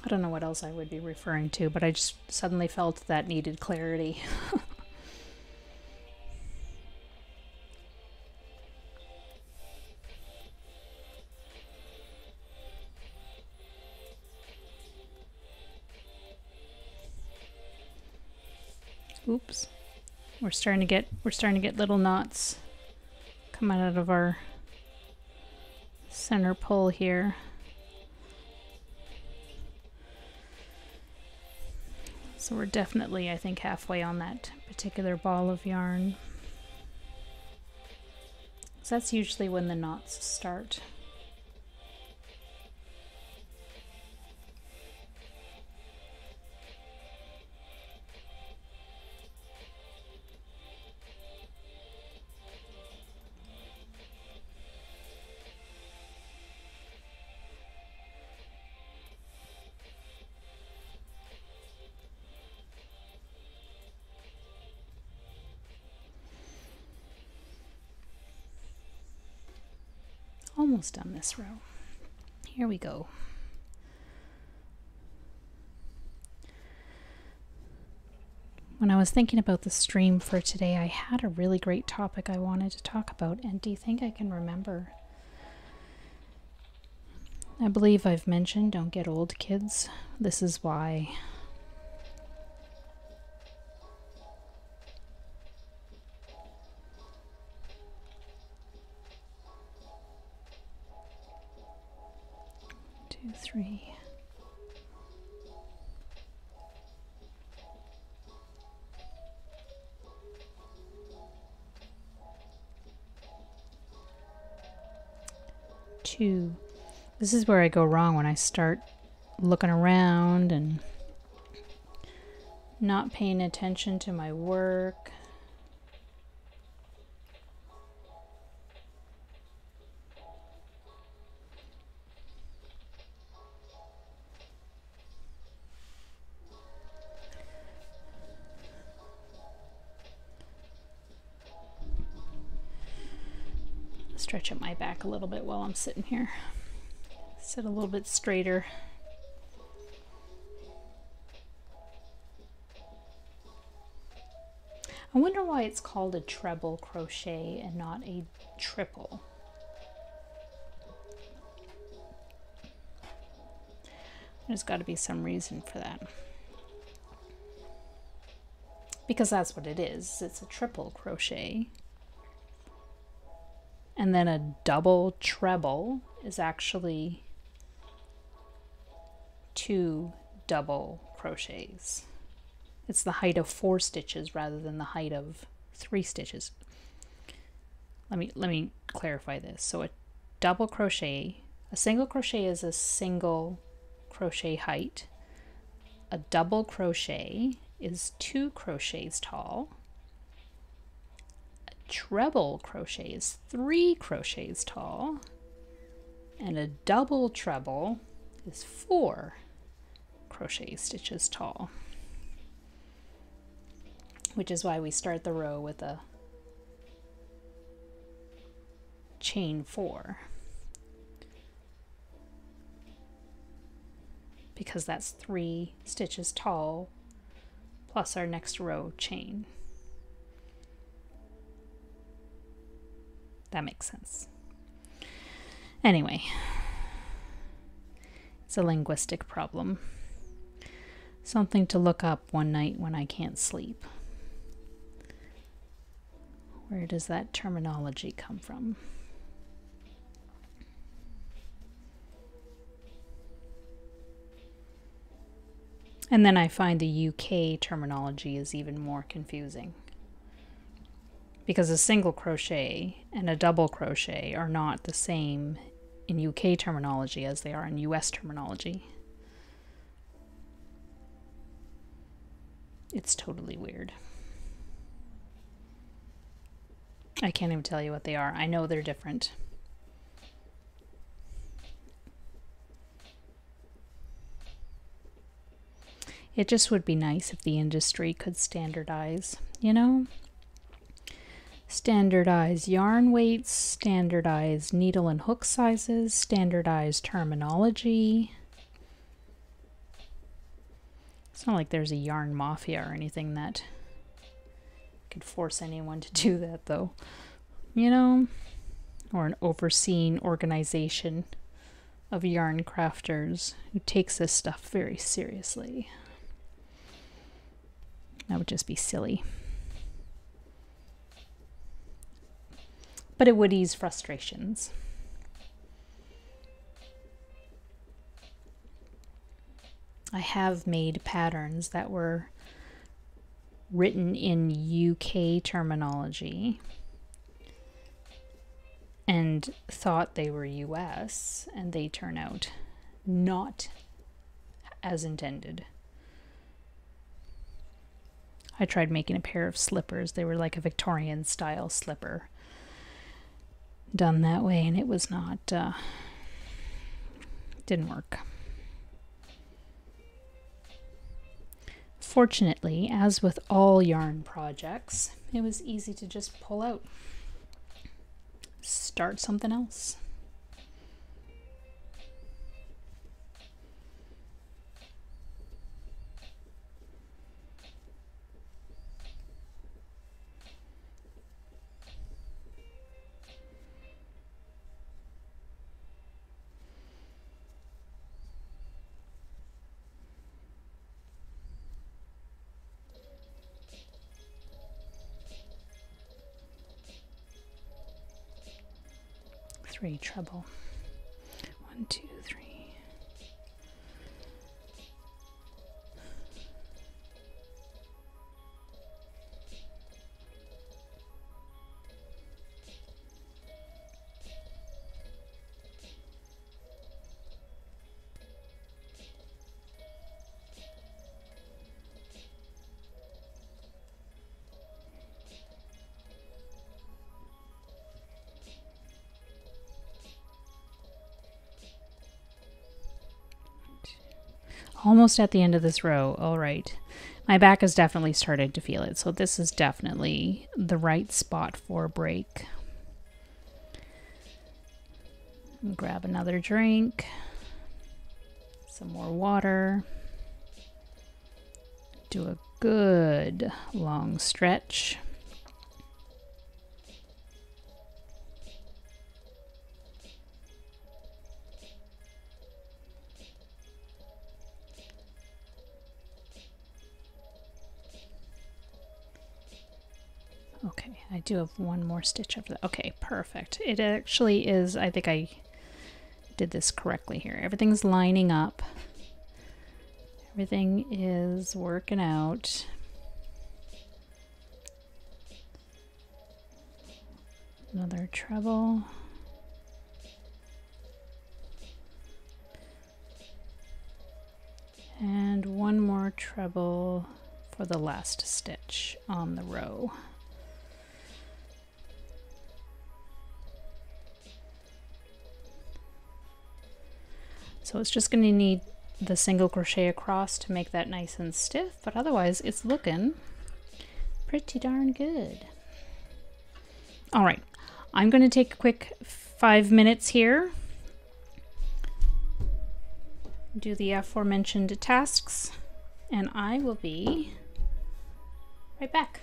I don't know what else I would be referring to, but I just suddenly felt that needed clarity. Oops. We're starting to get little knots coming out of our center pull here. So we're definitely, I think, halfway on that particular ball of yarn. So that's usually when the knots start. Almost done this row. Here we go. When I was thinking about the stream for today, I had a really great topic I wanted to talk about, and do you think I can remember? I believe I've mentioned don't get old, kids. This is why. Two, three. Two. This is where I go wrong when I start looking around and not paying attention to my work. Stretch up my back a little bit while I'm sitting here. Sit a little bit straighter. I wonder why it's called a treble crochet and not a triple. There's got to be some reason for that. because that's what it is. It's a triple crochet. And then a double treble is actually 2 double crochets. It's the height of 4 stitches rather than the height of 3 stitches. Let me clarify this. So a double crochet, a single crochet is a single crochet height. A double crochet is 2 crochets tall. A treble crochet is 3 crochets tall. And a double treble is 4 crochet stitches tall. Which is why we start the row with a chain 4. Because that's 3 stitches tall plus our next row chain. That makes sense. Anyway, it's a linguistic problem. Something to look up one night when I can't sleep. Where does that terminology come from? And then I find the UK terminology is even more confusing. Because a single crochet and a double crochet are not the same in UK terminology as they are in US terminology. It's totally weird. I can't even tell you what they are. I know they're different. It just would be nice if the industry could standardize, you know? Standardize yarn weights, standardize needle and hook sizes, standardize terminology. It's not like there's a yarn mafia or anything that could force anyone to do that, though, you know? Or an overseen organization of yarn crafters who takes this stuff very seriously. That would just be silly. But it would ease frustrations. I have made patterns that were written in UK terminology and thought they were US, and they turn out not as intended. I tried making a pair of slippers. They were like a Victorian style slipper done that way, and it was not, didn't work. Fortunately, as with all yarn projects, it was easy to just pull out, start something else. Three treble. 1, 2, 3. Almost at the end of this row. All right. My back has definitely started to feel it, so this is definitely the right spot for a break. Grab another drink, some more water, do a good long stretch. Okay, I do have one more stitch over that. Okay, perfect. It actually is, I think I did this correctly here. Everything's lining up. Everything is working out. Another treble. And one more treble for the last stitch on the row. So it's just going to need the single crochet across to make that nice and stiff, but otherwise it's looking pretty darn good. All right, I'm going to take a quick 5 minutes here, do the aforementioned tasks, and I will be right back.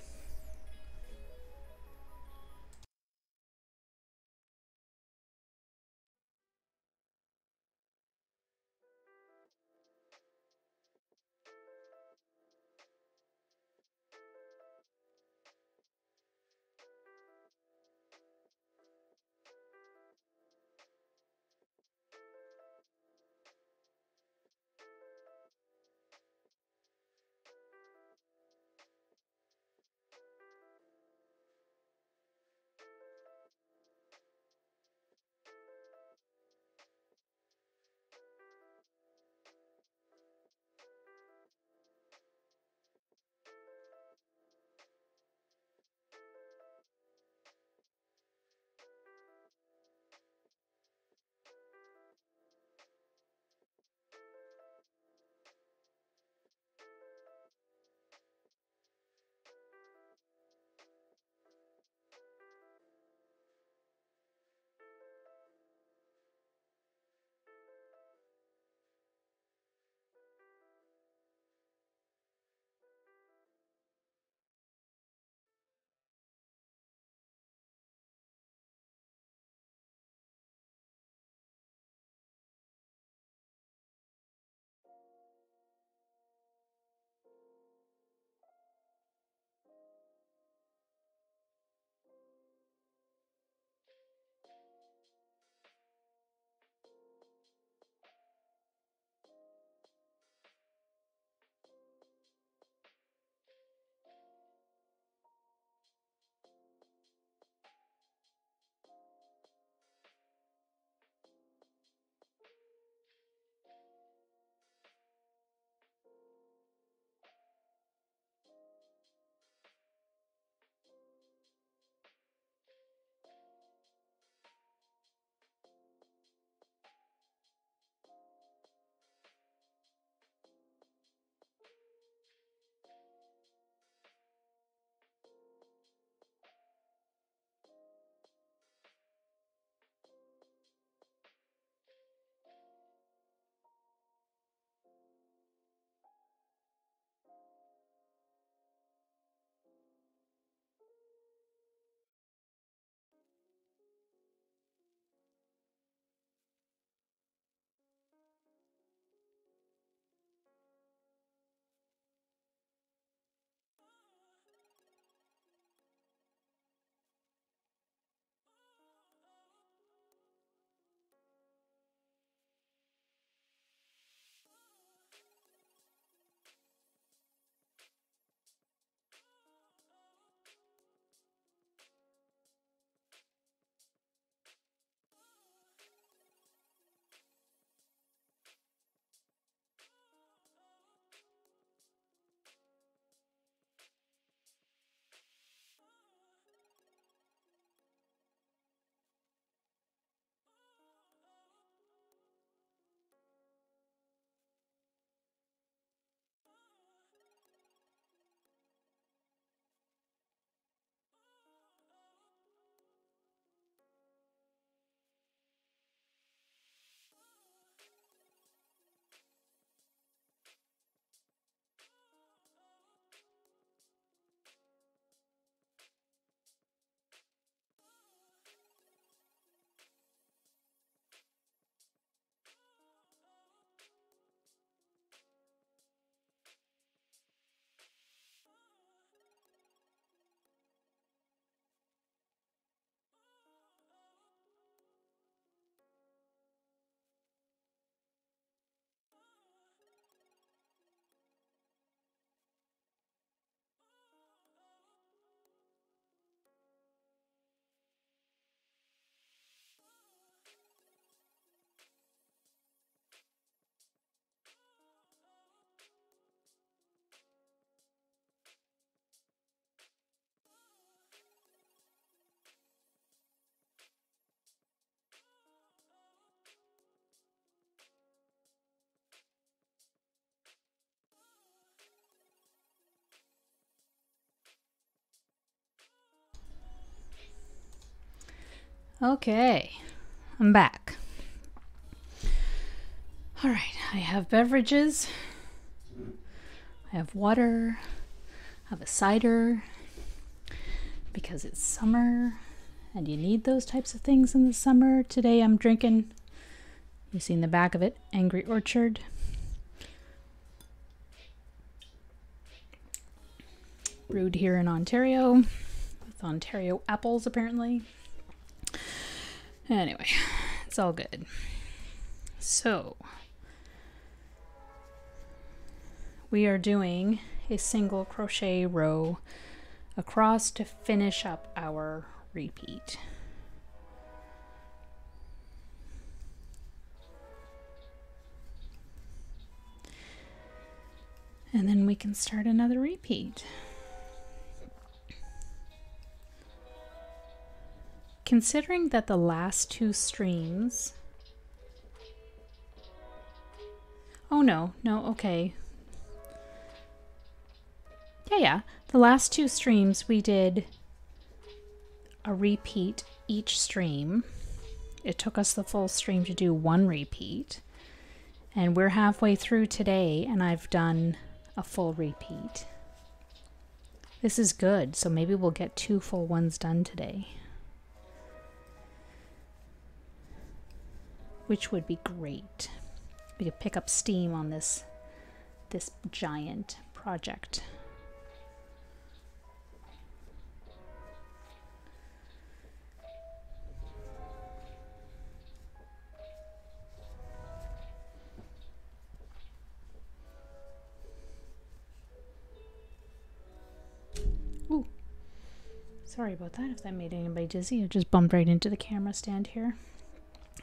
Okay, I'm back. All right, I have beverages. I have water. I have a cider because it's summer and you need those types of things in the summer. Today I'm drinking, you've seen the back of it, Angry Orchard. Brewed here in Ontario with Ontario apples apparently. Anyway, it's all good. So we are doing a single crochet row across to finish up our repeat. And then we can start another repeat. Considering that the last two streams, oh no, okay. Yeah, the last two streams we did a repeat each stream. It took us the full stream to do one repeat. And we're halfway through today and I've done a full repeat. This is good, so maybe we'll get 2 full ones done today. Which would be great. We could pick up steam on this giant project. Ooh. Sorry about that if that made anybody dizzy. I just bumped right into the camera stand here.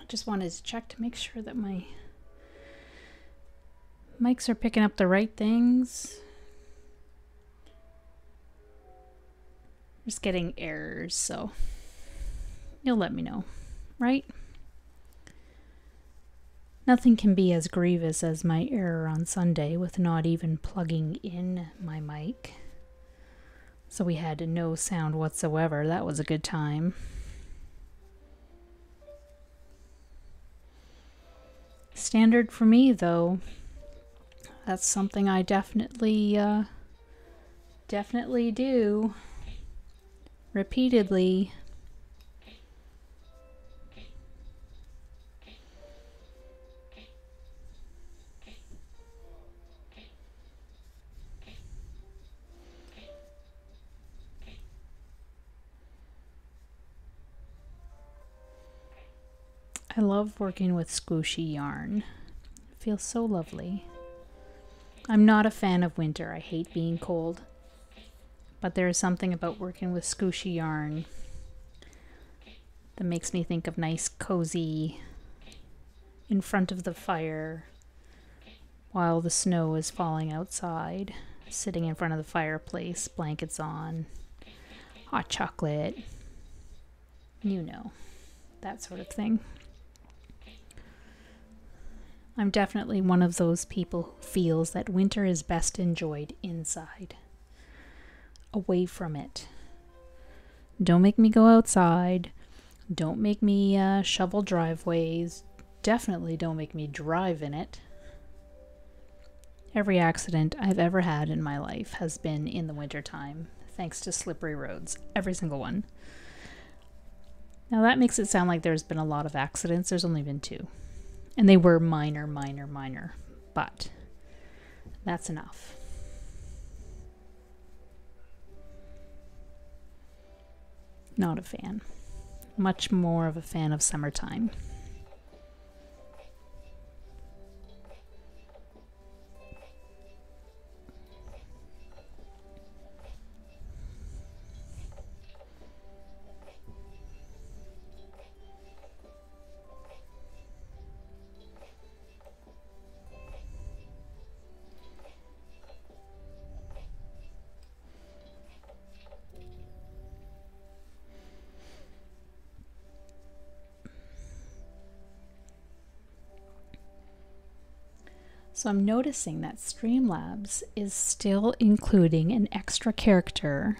I just wanted to check to make sure that my mics are picking up the right things. Just getting errors, so you'll let me know, right? Nothing can be as grievous as my error on Sunday with not even plugging in my mic. So we had no sound whatsoever. That was a good time. Standard for me, though. That's something I definitely do repeatedly. I love working with squishy yarn. It feels so lovely. I'm not a fan of winter. I hate being cold. But there is something about working with squishy yarn that makes me think of nice, cozy, in front of the fire while the snow is falling outside, sitting in front of the fireplace, blankets on, hot chocolate, you know, that sort of thing. I'm definitely one of those people who feels that winter is best enjoyed inside, away from it. Don't make me go outside. Don't make me shovel driveways. Definitely don't make me drive in it. Every accident I've ever had in my life has been in the wintertime, thanks to slippery roads. Every single one. Now that makes it sound like there's been a lot of accidents. There's only been 2. And they were minor, but that's enough. Not a fan. Much more of a fan of summertime. So I'm noticing that Streamlabs is still including an extra character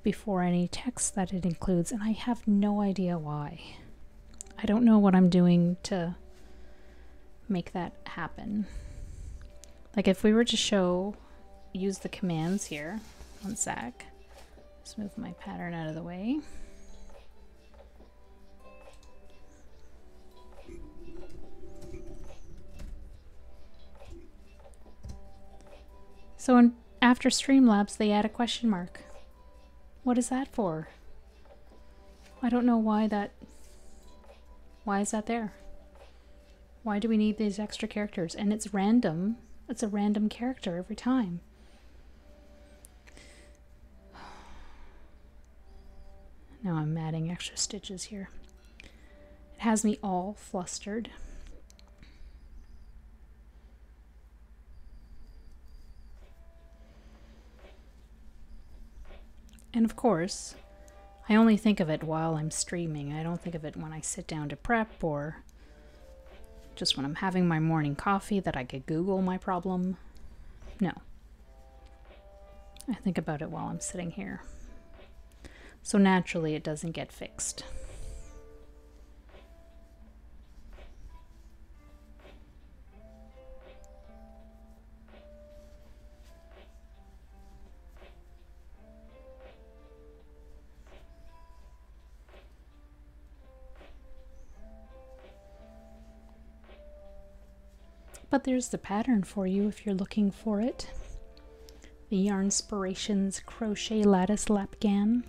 before any text that it includes, and I have no idea why. I don't know what I'm doing to make that happen. Like if we were to use the commands here, one sec, let's move my pattern out of the way. So after Streamlabs, they add a question mark. What is that for? I don't know why is that there? Why do we need these extra characters? And it's random. It's a random character every time. Now I'm adding extra stitches here. It has me all flustered. And of course, I only think of it while I'm streaming. I don't think of it when I sit down to prep or just when I'm having my morning coffee that I could Google my problem. No. I think about it while I'm sitting here. So naturally it doesn't get fixed. But there's the pattern for you if you're looking for it. The Yarnspirations Crochet Lattice Lapghan.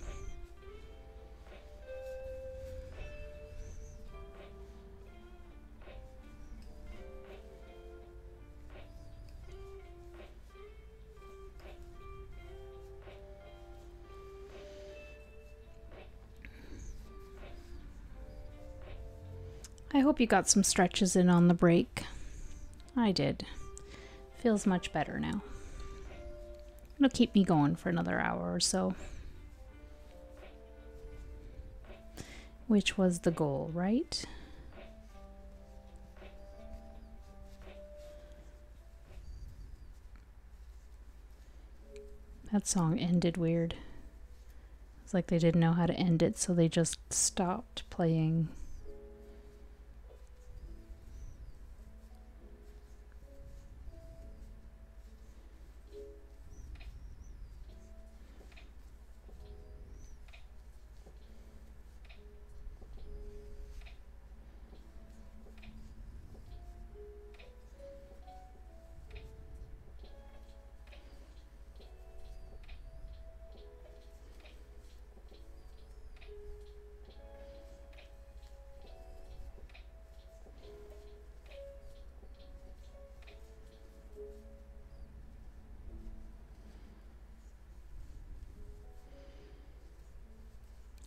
I hope you got some stretches in on the break. I did. Feels much better now. It'll keep me going for another hour or so. Which was the goal, right? That song ended weird. It's like they didn't know how to end it, so they just stopped playing.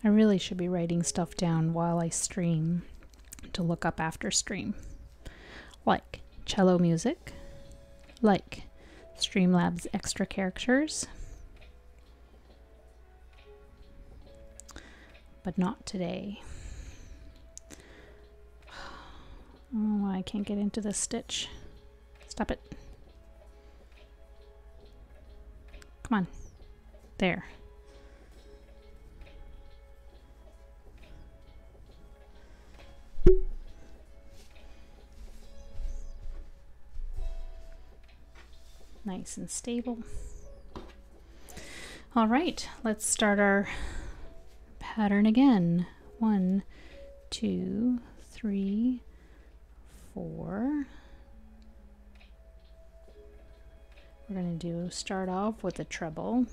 I really should be writing stuff down while I stream to look up after stream. Like cello music, like Streamlabs extra characters, but not today. Oh, I can't get into this stitch. Stop it. Come on. There. Nice and stable. All right, let's start our pattern again. 1, 2, 3, 4. We're going to start off with a treble,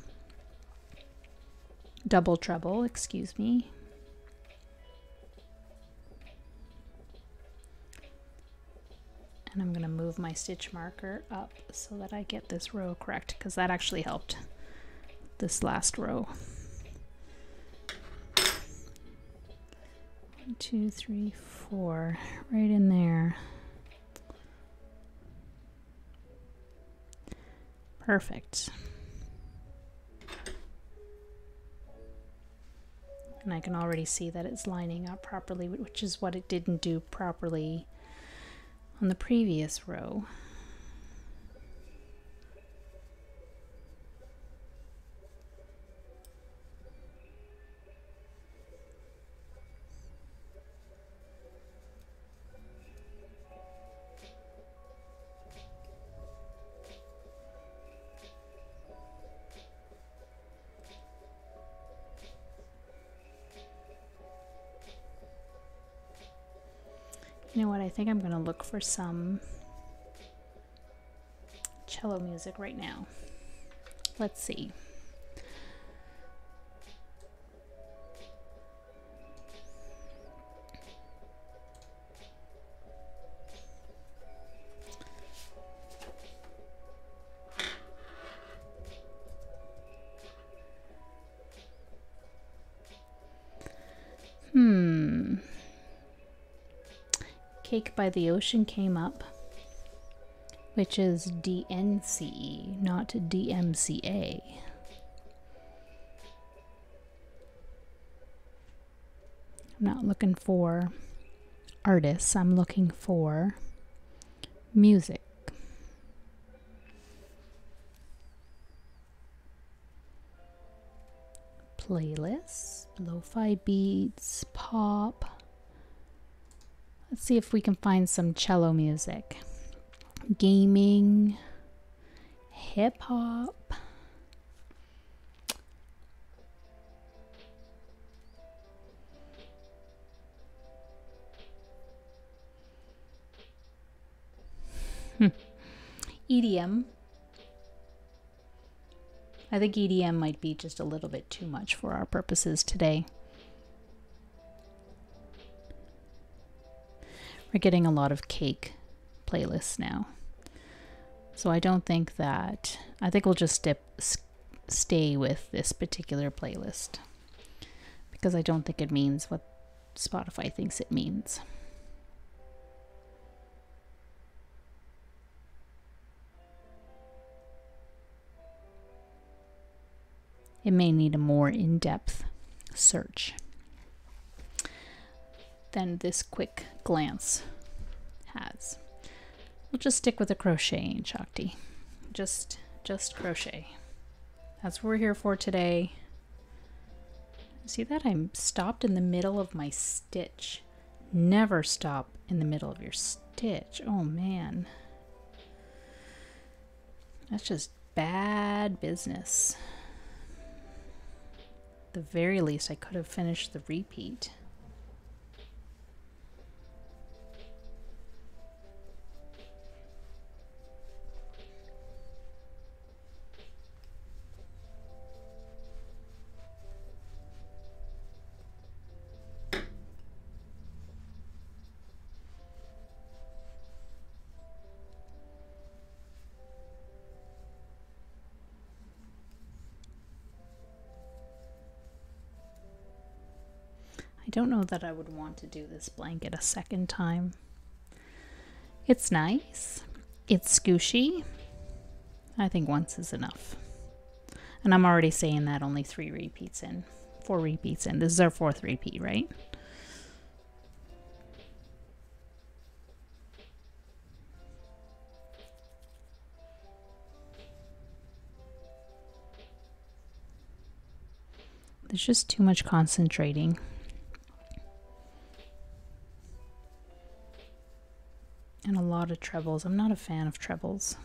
double treble, excuse me. And I'm going to move my stitch marker up so that I get this row correct, because that actually helped this last row. 1, 2, 3, 4, right in there. Perfect. And I can already see that it's lining up properly, which is what it didn't do properly on the previous row. You know what? I think I'm going to look for some cello music right now. Let's see. Cake by the Ocean came up, which is DNCE, not DMCA. I'm not looking for artists, I'm looking for music. Playlists, lo-fi beats, pop. Let's see if we can find some cello music. Gaming, hip hop. EDM. I think EDM might be just a little bit too much for our purposes today. We're getting a lot of cake playlists now. So I don't think that, I think we'll just stay with this particular playlist because I don't think it means what Spotify thinks it means. It may need a more in-depth search than this quick glance has. We'll just stick with the crocheting, Shakti. Just crochet. That's what we're here for today. See that? I'm stopped in the middle of my stitch. Never stop in the middle of your stitch. Oh man. That's just bad business. At the very least, I could have finished the repeat. I don't know that I would want to do this blanket a second time. It's nice. It's scooshy. I think once is enough. And I'm already saying that only 4 repeats in. This is our 4th repeat, right? There's just too much concentrating. And a lot of trebles. I'm not a fan of trebles.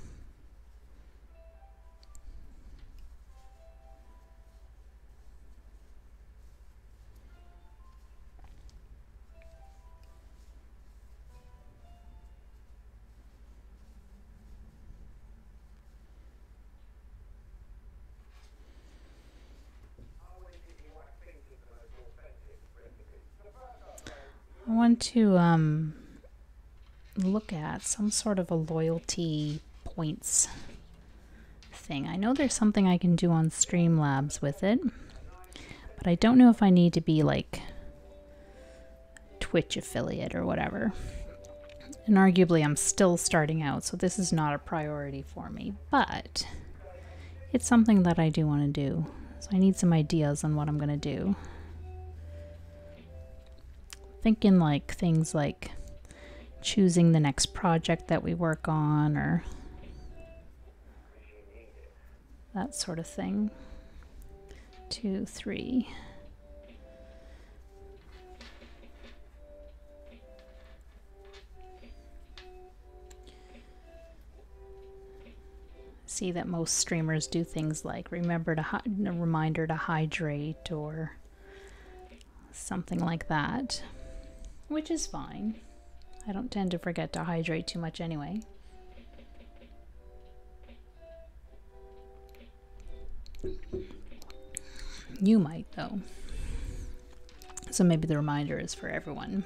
I want to look at some sort of a loyalty points thing. I know there's something I can do on Streamlabs with it, but I don't know if I need to be like Twitch affiliate or whatever. And arguably I'm still starting out, so this is not a priority for me, but it's something that I do want to do. So I need some ideas on what I'm going to do. Thinking like things like choosing the next project that we work on or that sort of thing. 2, 3. See that most streamers do things like remember to a reminder to hydrate or something like that, which is fine. I don't tend to forget to hydrate too much anyway. You might though. So maybe the reminder is for everyone.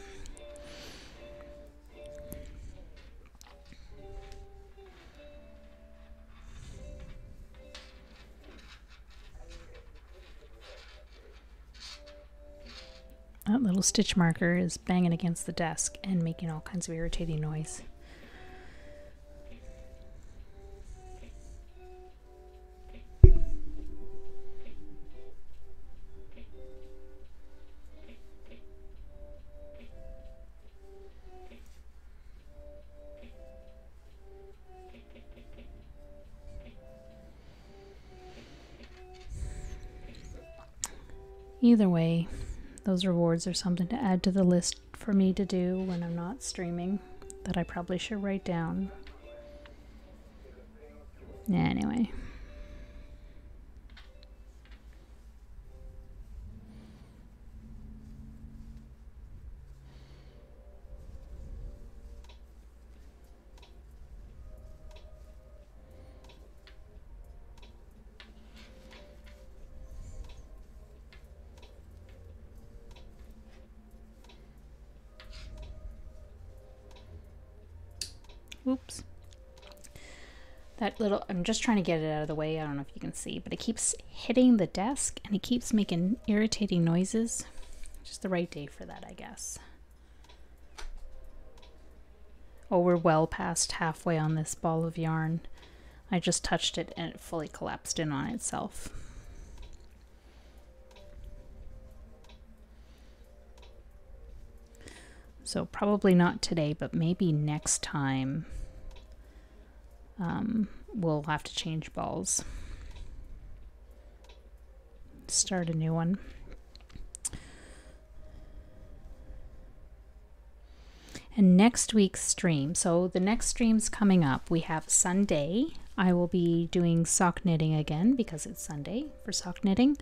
That little stitch marker is banging against the desk and making all kinds of irritating noise. Either way, those rewards are something to add to the list for me to do when I'm not streaming that I probably should write down. Anyway. Oops. That little, I'm just trying to get it out of the way. I don't know if you can see, but it keeps hitting the desk and it keeps making irritating noises. Just the right day for that, I guess. Oh, we're well past halfway on this ball of yarn. I just touched it and it fully collapsed in on itself. So probably not today, but maybe next time we'll have to change balls. Start a new one. And next week's stream, so the next stream's coming up. We have Sunday. I will be doing sock knitting again because it's Sunday for sock knitting.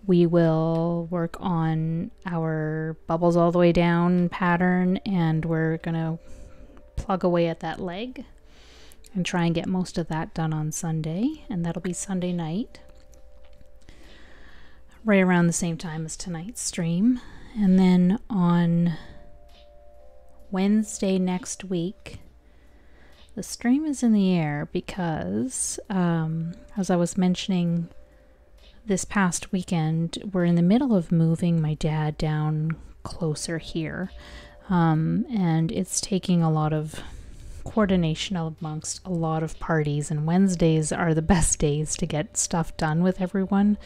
We will work on our bubbles all the way down pattern, and we're gonna plug away at that leg and try and get most of that done on Sunday, and that'll be Sunday night, right around the same time as tonight's stream. And then on Wednesday next week, the stream is in the air because, as I was mentioning this past weekend, we're in the middle of moving my dad down closer here, and it's taking a lot of coordination amongst a lot of parties, and Wednesdays are the best days to get stuff done with everyone.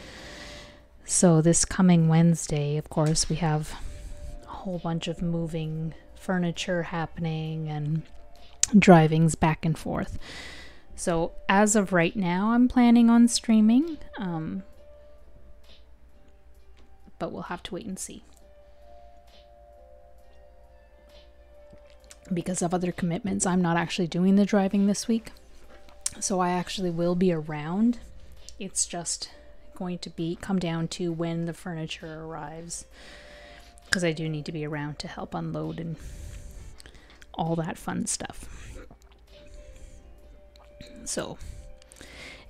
So this coming Wednesday, of course, we have a whole bunch of moving furniture happening and drivings back and forth. So as of right now, I'm planning on streaming, but we'll have to wait and see. Because of other commitments, I'm not actually doing the driving this week. So I actually will be around. It's just going to come down to when the furniture arrives. Because I do need to be around to help unload and all that fun stuff. So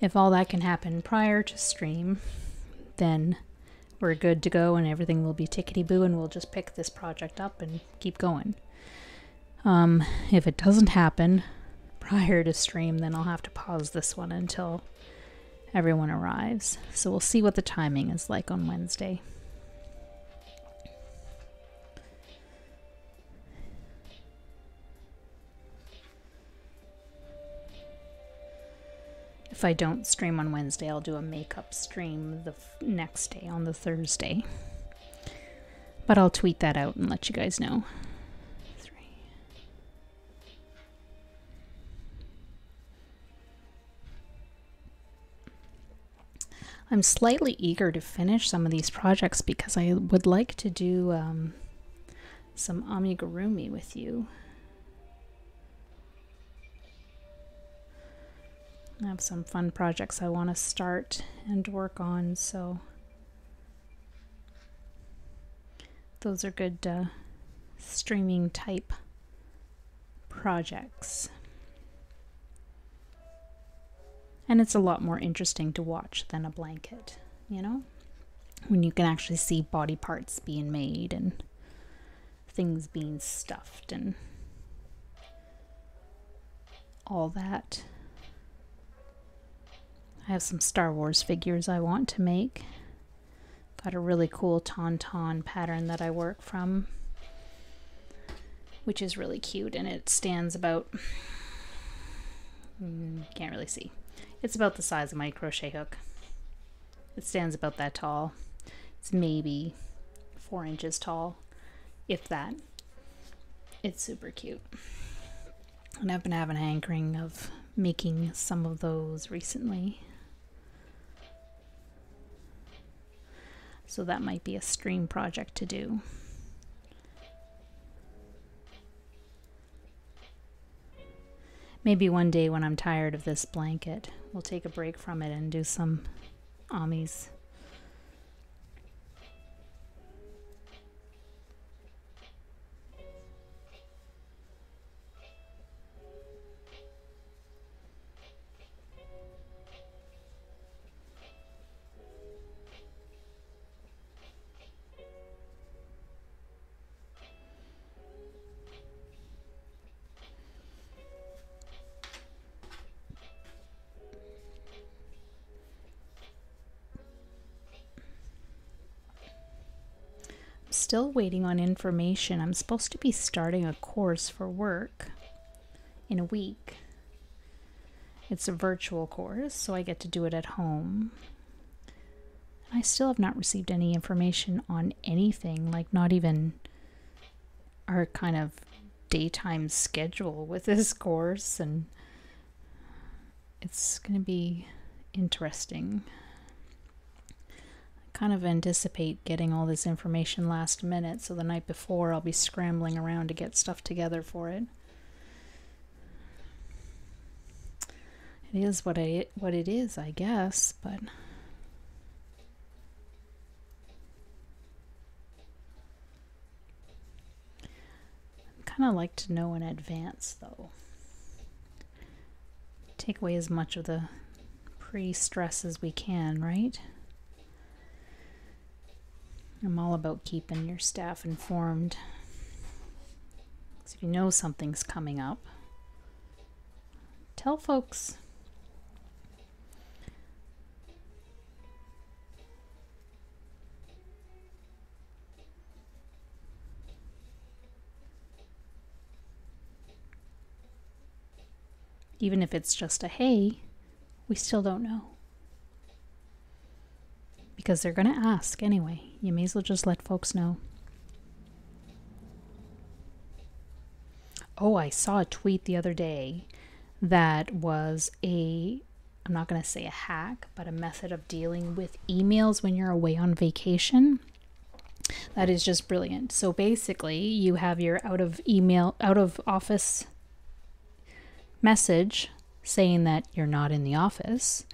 if all that can happen prior to stream, then we're good to go and everything will be tickety-boo, and we'll just pick this project up and keep going. If it doesn't happen prior to stream, then I'll have to pause this one until everyone arrives. So we'll see what the timing is like on Wednesday. If I don't stream on Wednesday, I'll do a makeup stream the next day, on the Thursday. But I'll tweet that out and let you guys know. I'm slightly eager to finish some of these projects because I would like to do some amigurumi with you. I have some fun projects I want to start and work on, so those are good streaming type projects. And it's a lot more interesting to watch than a blanket, you know? When you can actually see body parts being made and things being stuffed and all that. I have some Star Wars figures I want to make. Got a really cool tauntaun pattern that I work from, which is really cute, and it stands about, can't really see. It's about the size of my crochet hook. It stands about that tall. It's maybe 4 inches tall, if that. It's super cute. And I've been having a hankering of making some of those recently. So that might be a stream project to do. Maybe one day when I'm tired of this blanket, we'll take a break from it and do some Amis. Still waiting on information. I'm supposed to be starting a course for work in a week. It's a virtual course, so I get to do it at home. I still have not received any information on anything, like not even our kind of daytime schedule with this course, and it's going to be interesting. Kind of anticipate getting all this information last minute, so the night before I'll be scrambling around to get stuff together for it. It is what it is, I guess, but I'd kind of like to know in advance, though. Take away as much of the pre-stress as we can, right? I'm all about keeping your staff informed. So if you know something's coming up, tell folks. Even if it's just a hey, we still don't know. Because they're going to ask anyway. You may as well just let folks know. Oh, I saw a tweet the other day that was I'm not going to say a hack, but a method of dealing with emails when you're away on vacation. That is just brilliant. So basically, you have your out of office message saying that you're not in the office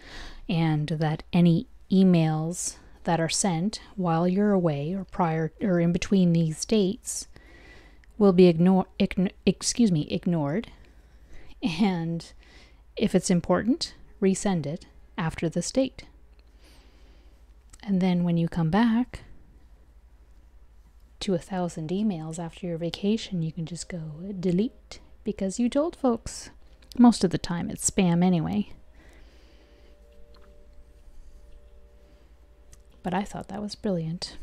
and that any emails that are sent while you're away or prior or in between these dates will be ignored. And if it's important, resend it after this date. And then when you come back to 1,000 emails after your vacation, you can just go delete because you told folks. Most of the time it's spam anyway. But I thought that was brilliant.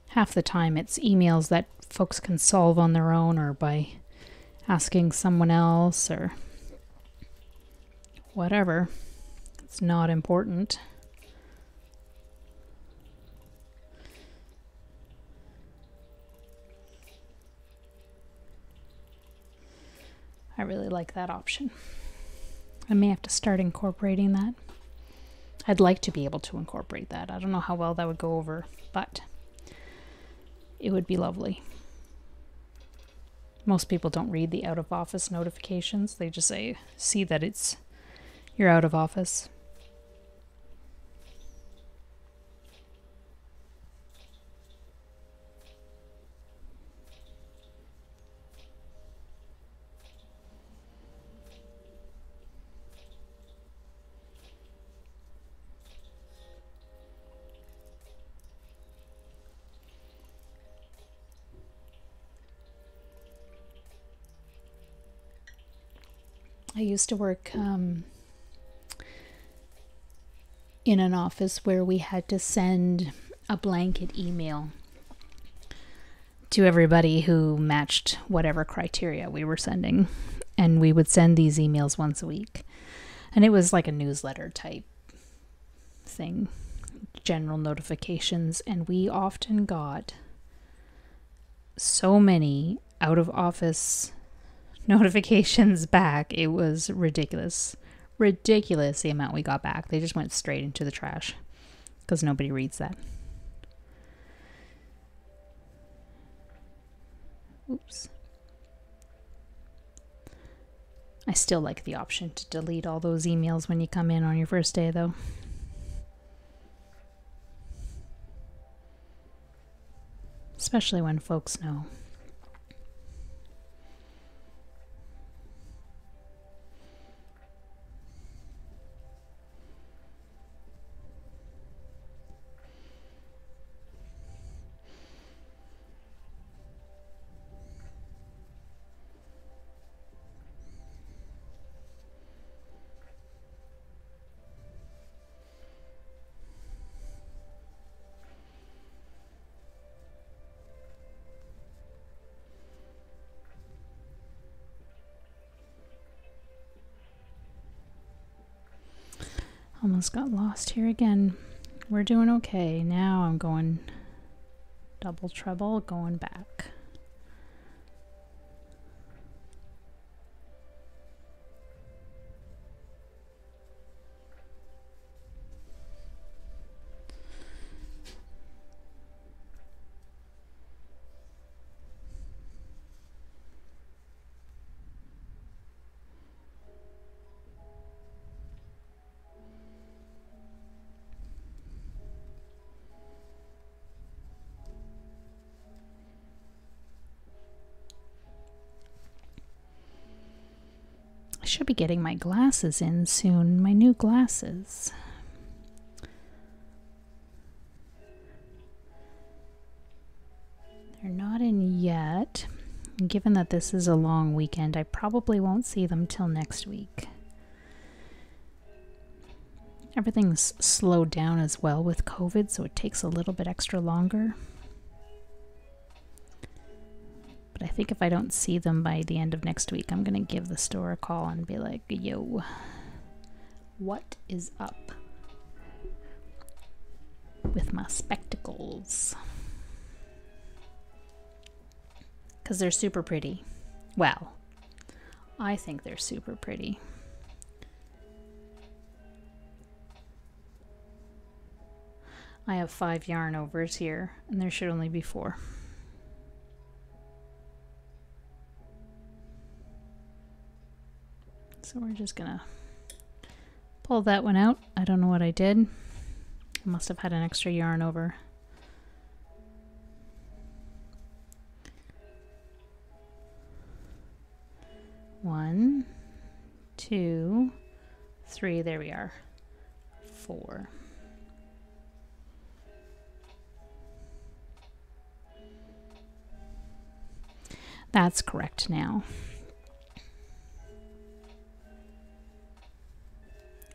Half the time it's emails that folks can solve on their own or by asking someone else or whatever. It's not important. I really like that option. I may have to start incorporating that. I'd like to be able to incorporate that. I don't know how well that would go over, but it would be lovely. Most people don't read the out of office notifications. They just see that you're out of office. I used to work in an office where we had to send a blanket email to everybody who matched whatever criteria we were sending. And we would send these emails once a week. And it was like a newsletter type thing, general notifications. And we often got so many out of office notifications back. It was ridiculous. Ridiculous the amount we got back. They just went straight into the trash because nobody reads that. Oops. I still like the option to delete all those emails when you come in on your first day, though. Especially when folks know. Almost got lost here again. We're doing okay. Now I'm going double treble, going back. I should be getting my glasses in soon, my new glasses. They're not in yet. Given that this is a long weekend, I probably won't see them till next week. Everything's slowed down as well with COVID, so it takes a little bit extra longer. But I think if I don't see them by the end of next week, I'm going to give the store a call and be like, yo, what is up with my spectacles? Because they're super pretty. Well, I think they're super pretty. I have 5 yarn overs here, and there should only be 4. So we're just gonna pull that one out. I don't know what I did. I must have had an extra yarn over. One, 2, 3, there we are. 4. That's correct now.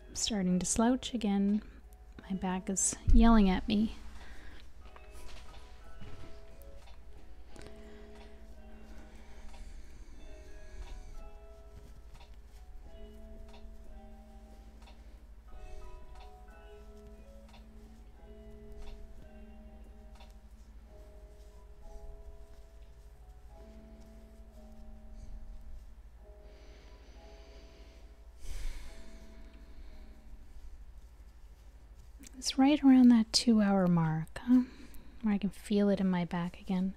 I'm starting to slouch again. My back is yelling at me. It's right around that 2-hour mark, huh? Where I can feel it in my back again.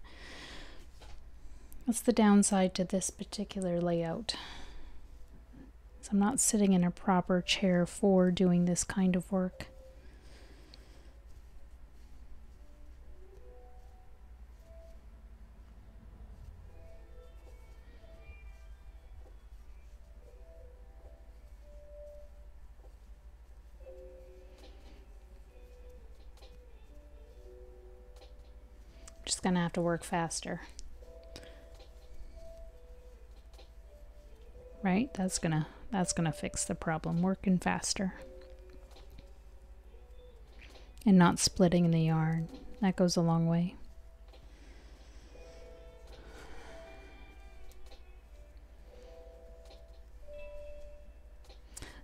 That's the downside to this particular layout. So I'm not sitting in a proper chair for doing this kind of work. Just gonna have to work faster. Right? That's gonna That's gonna fix the problem, working faster. And not splitting the yarn. That goes a long way.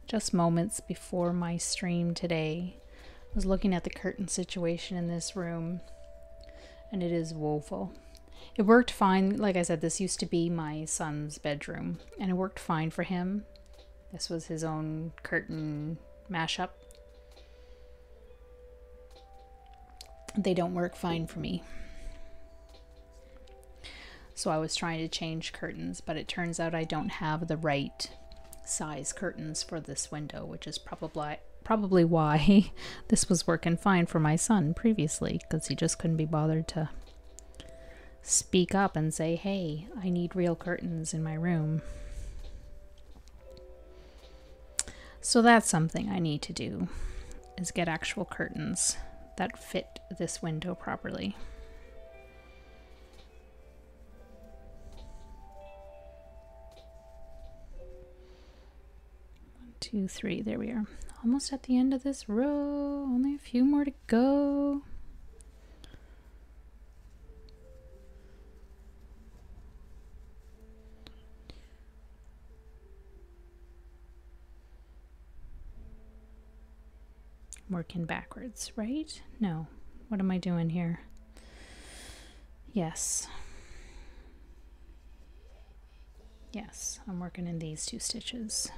Just moments before my stream today, I was looking at the curtain situation in this room, and it is woeful. It worked fine. Like I said, this used to be my son's bedroom, and it worked fine for him. This was his own curtain mashup. They don't work fine for me. So I was trying to change curtains, but it turns out I don't have the right size curtains for this window, which is probably why this was working fine for my son previously, because he just couldn't be bothered to speak up and say, hey, I need real curtains in my room. So that's something I need to do, is get actual curtains that fit this window properly. 2, 3, there we are. Almost at the end of this row, only a few more to go. Working backwards, right? No, what am I doing here? Yes. Yes, I'm working in these 2 stitches.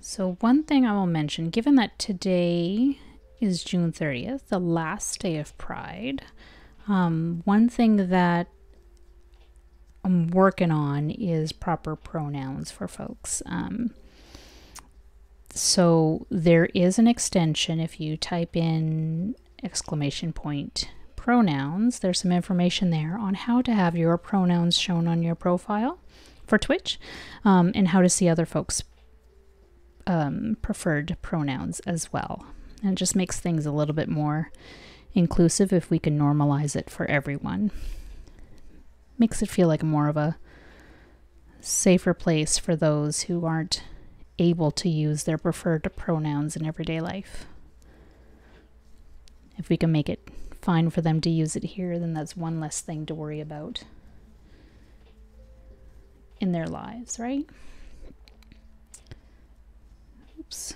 So one thing I will mention, given that today is June 30th, the last day of Pride, one thing that I'm working on is proper pronouns for folks. So there is an extension. If you type in ! pronouns, there's some information there on how to have your pronouns shown on your profile for Twitch, and how to see other folks' preferred pronouns as well. And it just makes things a little bit more inclusive if we can normalize it for everyone. Makes it feel like more of a safer place for those who aren't able to use their preferred pronouns in everyday life. If we can make it fine for them to use it here, then that's one less thing to worry about in their lives, right? Oops.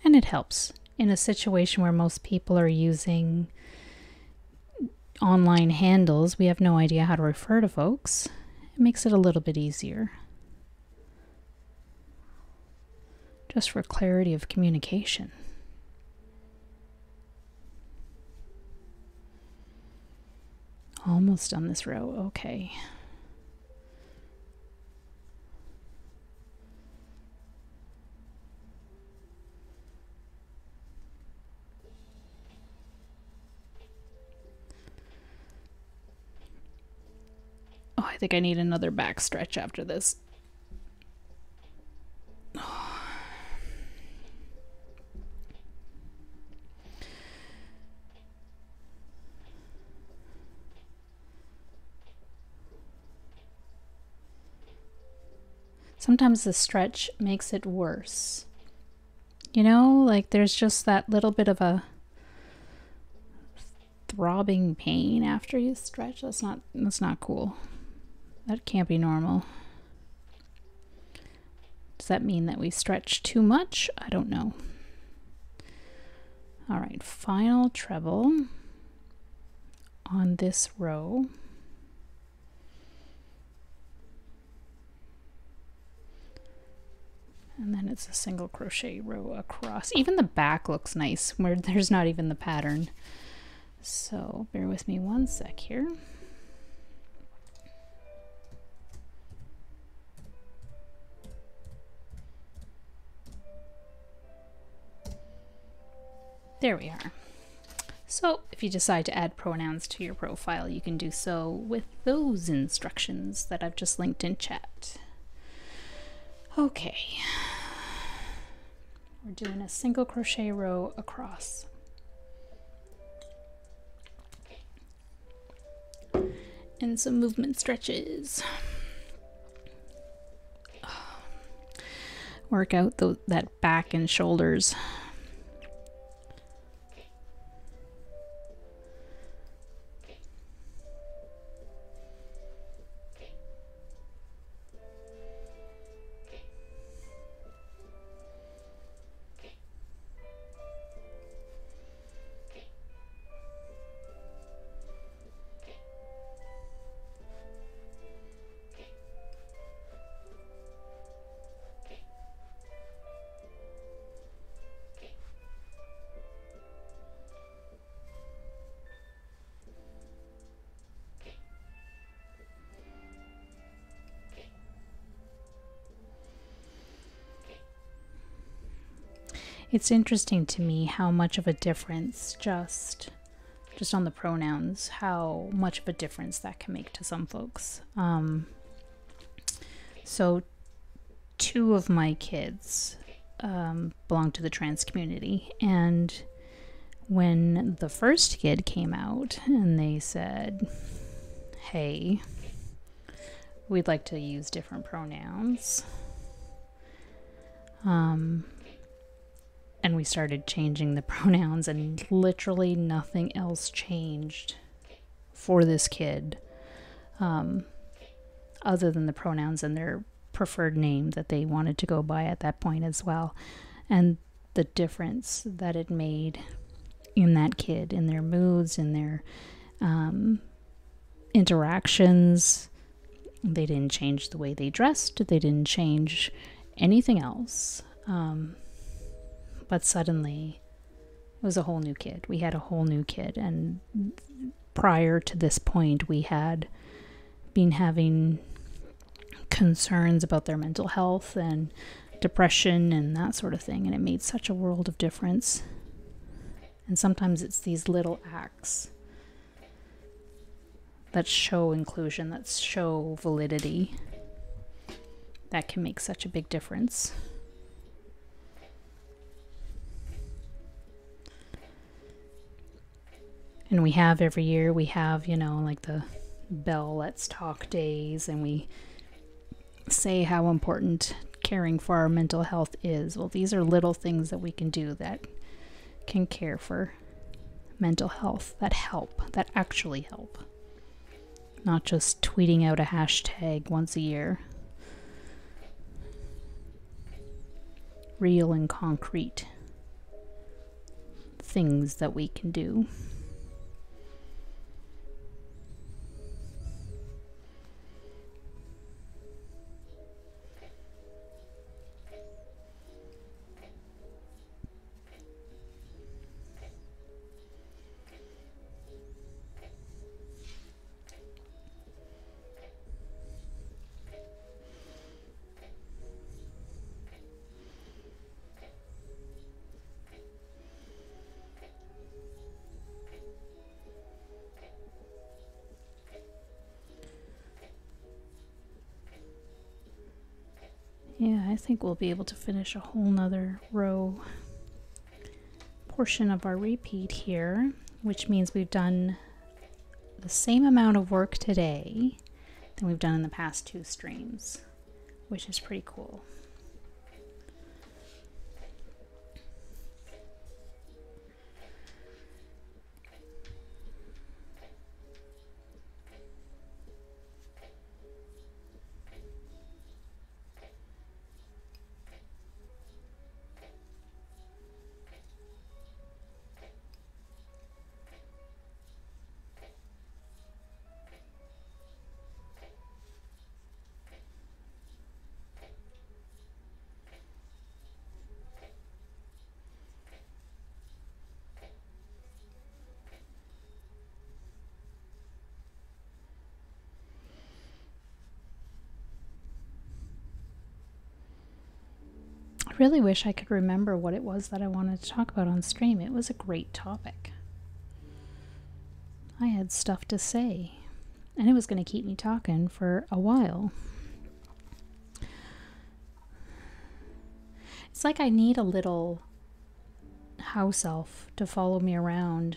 And it helps in a situation where most people are using online handles. We have no idea how to refer to folks. It makes it a little bit easier. Just for clarity of communication. Almost on this row, okay. Oh, I think I need another back stretch after this. Sometimes the stretch makes it worse. You know, like there's just that little bit of a throbbing pain after you stretch. That's not cool. That can't be normal. Does that mean that we stretch too much? I don't know. All right, final treble on this row. And then it's a single crochet row across. Even the back looks nice where there's not even the pattern. So bear with me one sec here. There we are. So if you decide to add pronouns to your profile, you can do so with those instructions that I've just linked in chat. Okay, we're doing a single crochet row across. And some movement stretches. Work out that back and shoulders. It's interesting to me how much of a difference just on the pronouns, how much of a difference that can make to some folks. So 2 of my kids belong to the trans community, and when the first kid came out and they said, hey, we'd like to use different pronouns, and we started changing the pronouns, and literally nothing else changed for this kid other than the pronouns and their preferred name that they wanted to go by at that point as well. And the difference that it made in that kid, in their moods, in their interactions. They didn't change the way they dressed. They didn't change anything else. But suddenly, it was a whole new kid. We had a whole new kid. And prior to this point, we had been having concerns about their mental health and depression and that sort of thing. And it made such a world of difference. And sometimes it's these little acts that show inclusion, that show validity, that can make such a big difference. And we have every year, we have, you know, like the Bell Let's Talk days, and we say how important caring for our mental health is. Well, these are little things that we can do that can care for mental health, that help, that actually help. Not just tweeting out a hashtag once a year. Real and concrete things that we can do. Yeah, I think we'll be able to finish a whole nother row portion of our repeat here, which means we've done the same amount of work today than we've done in the past 2 streams, which is pretty cool. really wish I could remember what it was that I wanted to talk about on stream. It was a great topic. I had stuff to say, and it was going to keep me talking for a while. It's like I need a little house elf to follow me around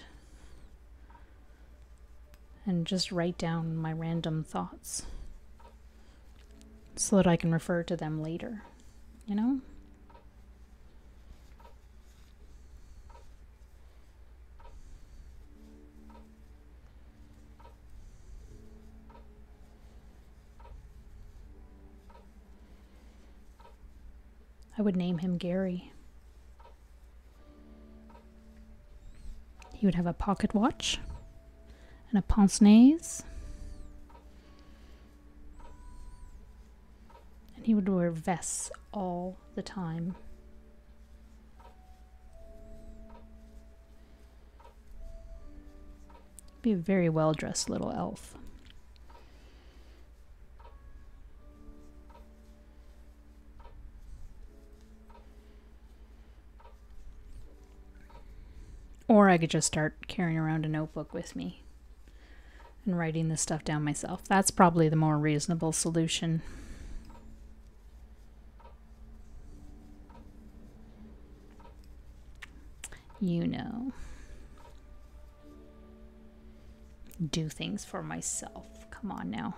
and just write down my random thoughts so that I can refer to them later, you know? I would name him Gary. He would have a pocket watch and a pince-nez. And he would wear vests all the time. Be a very well-dressed little elf. Or I could just start carrying around a notebook with me and writing this stuff down myself. That's probably the more reasonable solution. You know. Do things for myself. Come on now.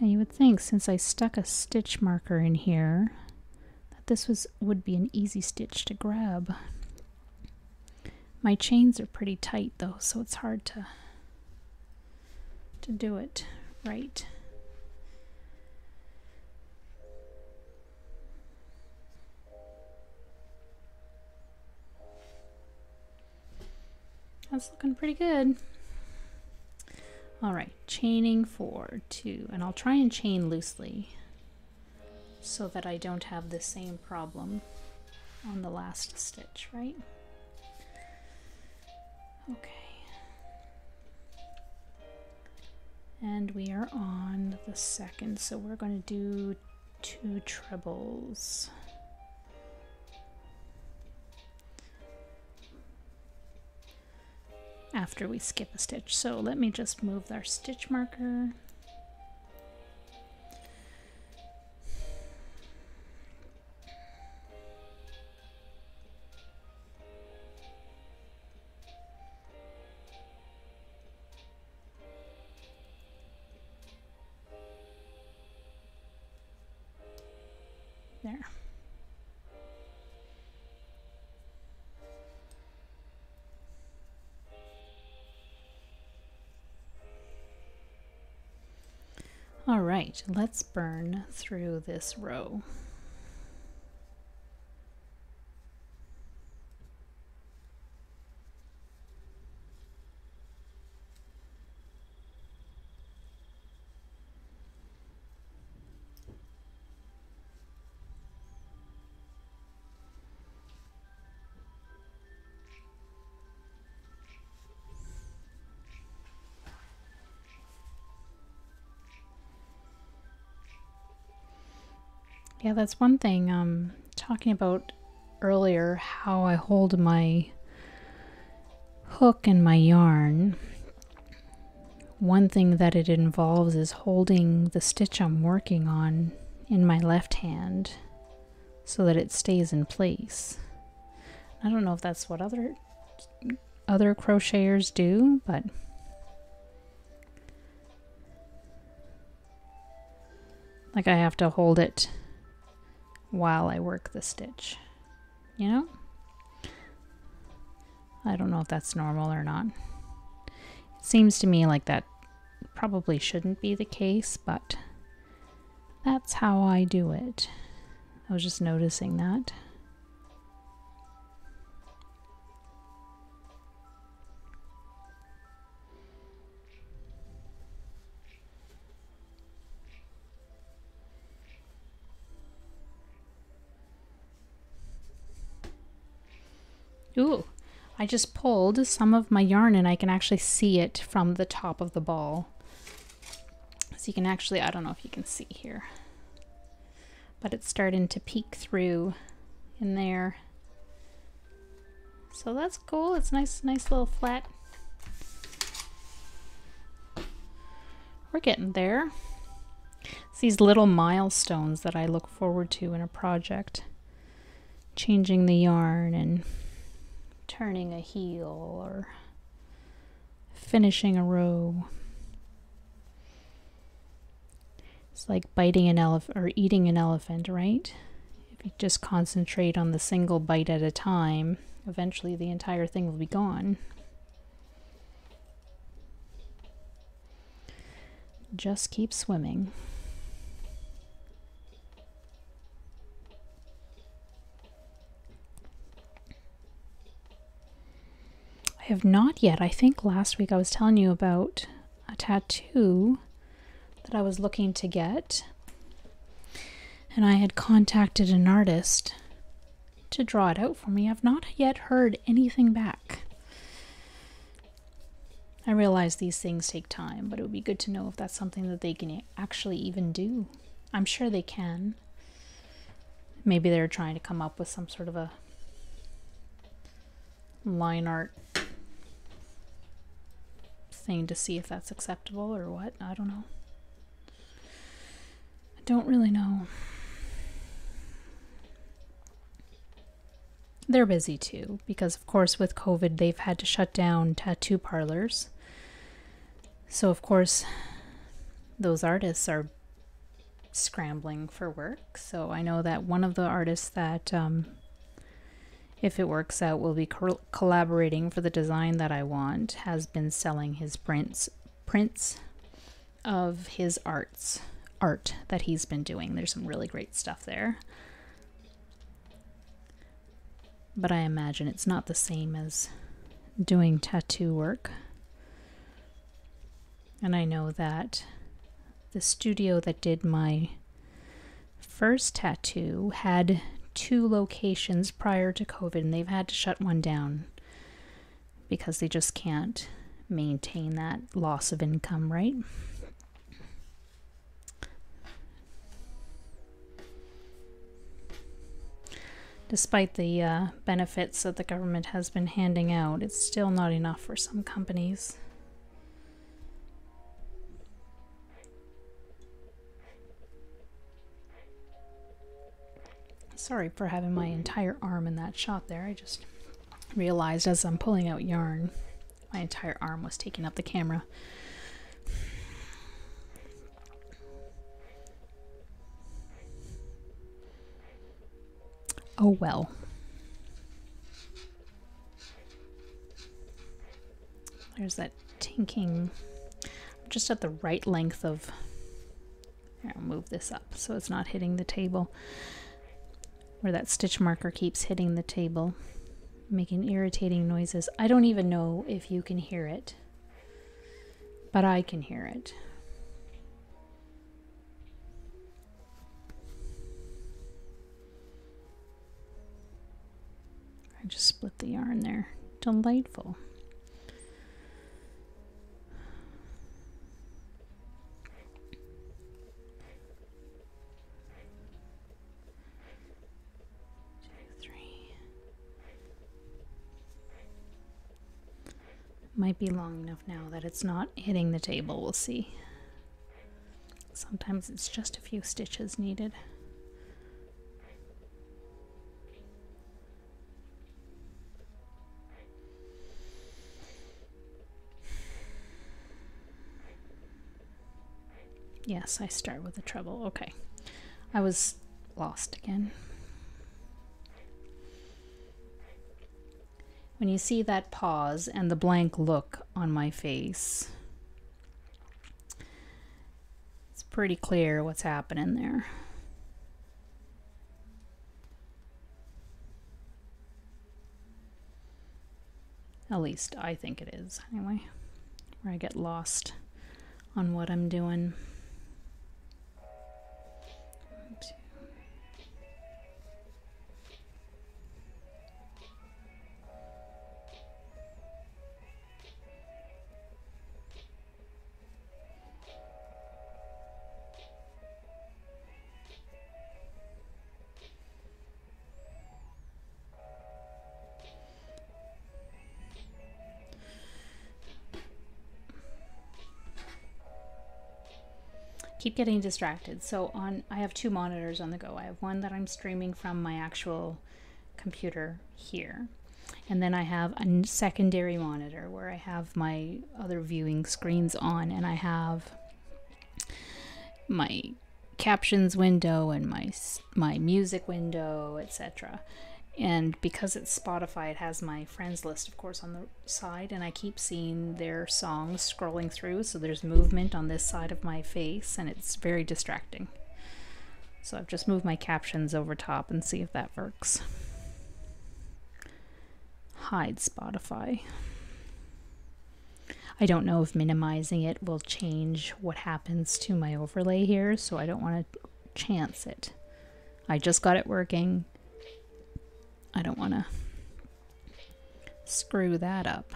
Now you would think, since I stuck a stitch marker in here, that this would be an easy stitch to grab. My chains are pretty tight though, so it's hard to do it right. That's looking pretty good. All right, chaining 4, 2, and I'll try and chain loosely so that I don't have the same problem on the last stitch, right? Okay. And we are on the second, so we're going to do 2 trebles. After we skip a stitch. So let me just move our stitch marker. There. All right, let's burn through this row. Yeah, that's one thing, talking about earlier, how I hold my hook and my yarn. One thing that it involves is holding the stitch I'm working on in my left hand so that it stays in place. I don't know if that's what other crocheters do, but like I have to hold it while I work the stitch, you know? I don't know if that's normal or not. It seems to me like that probably shouldn't be the case, but that's how I do it. I was just noticing that. Ooh, I just pulled some of my yarn and I can actually see it from the top of the ball. So you can actually, I don't know if you can see here, but it's starting to peek through in there. So that's cool. It's nice little flat. We're getting there. It's these little milestones that I look forward to in a project. Changing the yarn and turning a heel or finishing a row. It's like biting an elephant or eating an elephant, right? If you just concentrate on the single bite at a time, eventually the entire thing will be gone. Just keep swimming. I have not yet. I think last week I was telling you about a tattoo that I was looking to get. And I had contacted an artist to draw it out for me. I've not yet heard anything back. I realize these things take time, but it would be good to know if that's something that they can actually even do. I'm sure they can. Maybe they're trying to come up with some sort of a line art thing to see if that's acceptable or what. I don't know. I don't really know. They're busy too, because of course with COVID they've had to shut down tattoo parlors. So of course those artists are scrambling for work. So I know that one of the artists that, if it works out, will be collaborating for the design that I want, has been selling his prints of his art that he's been doing. There's some really great stuff there. But I imagine it's not the same as doing tattoo work. And I know that the studio that did my first tattoo had 2 locations prior to COVID, and they've had to shut one down because they just can't maintain that loss of income, right? Despite the benefits that the government has been handing out, it's still not enough for some companies. Sorry for having my entire arm in that shot there. I just realized as I'm pulling out yarn, my entire arm was taking up the camera. Oh well. There's that tinking. I'm just at the right length of... Here, I'll move this up so it's not hitting the table. Where that stitch marker keeps hitting the table, making irritating noises. I don't even know if you can hear it, but I can hear it. I just split the yarn there. Delightful. Might be long enough now that it's not hitting the table. We'll see. Sometimes it's just a few stitches needed. Yes, I start with the treble. Okay. I was lost again. When you see that pause and the blank look on my face, it's pretty clear what's happening there. At least I think it is, anyway. Where I get lost on what I'm doing. keep getting distracted. So I have two monitors on the go. I have one that I'm streaming from my actual computer here. And then I have a secondary monitor where I have my other viewing screens on, and I have my captions window and my music window, etc. And because it's Spotify, it has my friends list, of course, on the side, and I keep seeing their songs scrolling through, so there's movement on this side of my face, and it's very distracting. So I've just moved my captions over top and see if that works. Hide Spotify. I don't know if minimizing it will change what happens to my overlay here, so I don't want to chance it. I just got it working. I don't want to screw that up.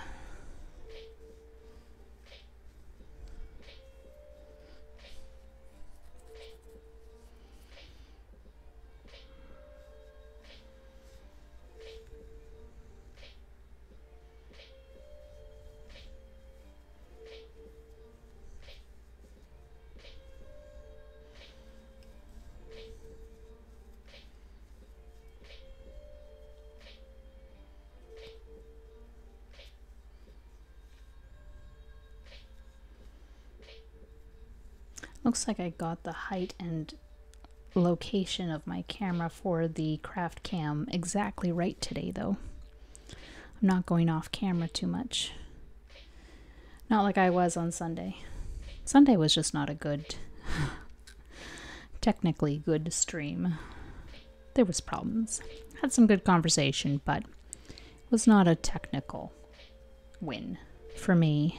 Looks like I got the height and location of my camera for the craft cam exactly right today, though. I'm not going off camera too much. Not like I was on Sunday. Sunday was just not a good, technically good stream. There was problems. Had some good conversation, but it was not a technical win for me.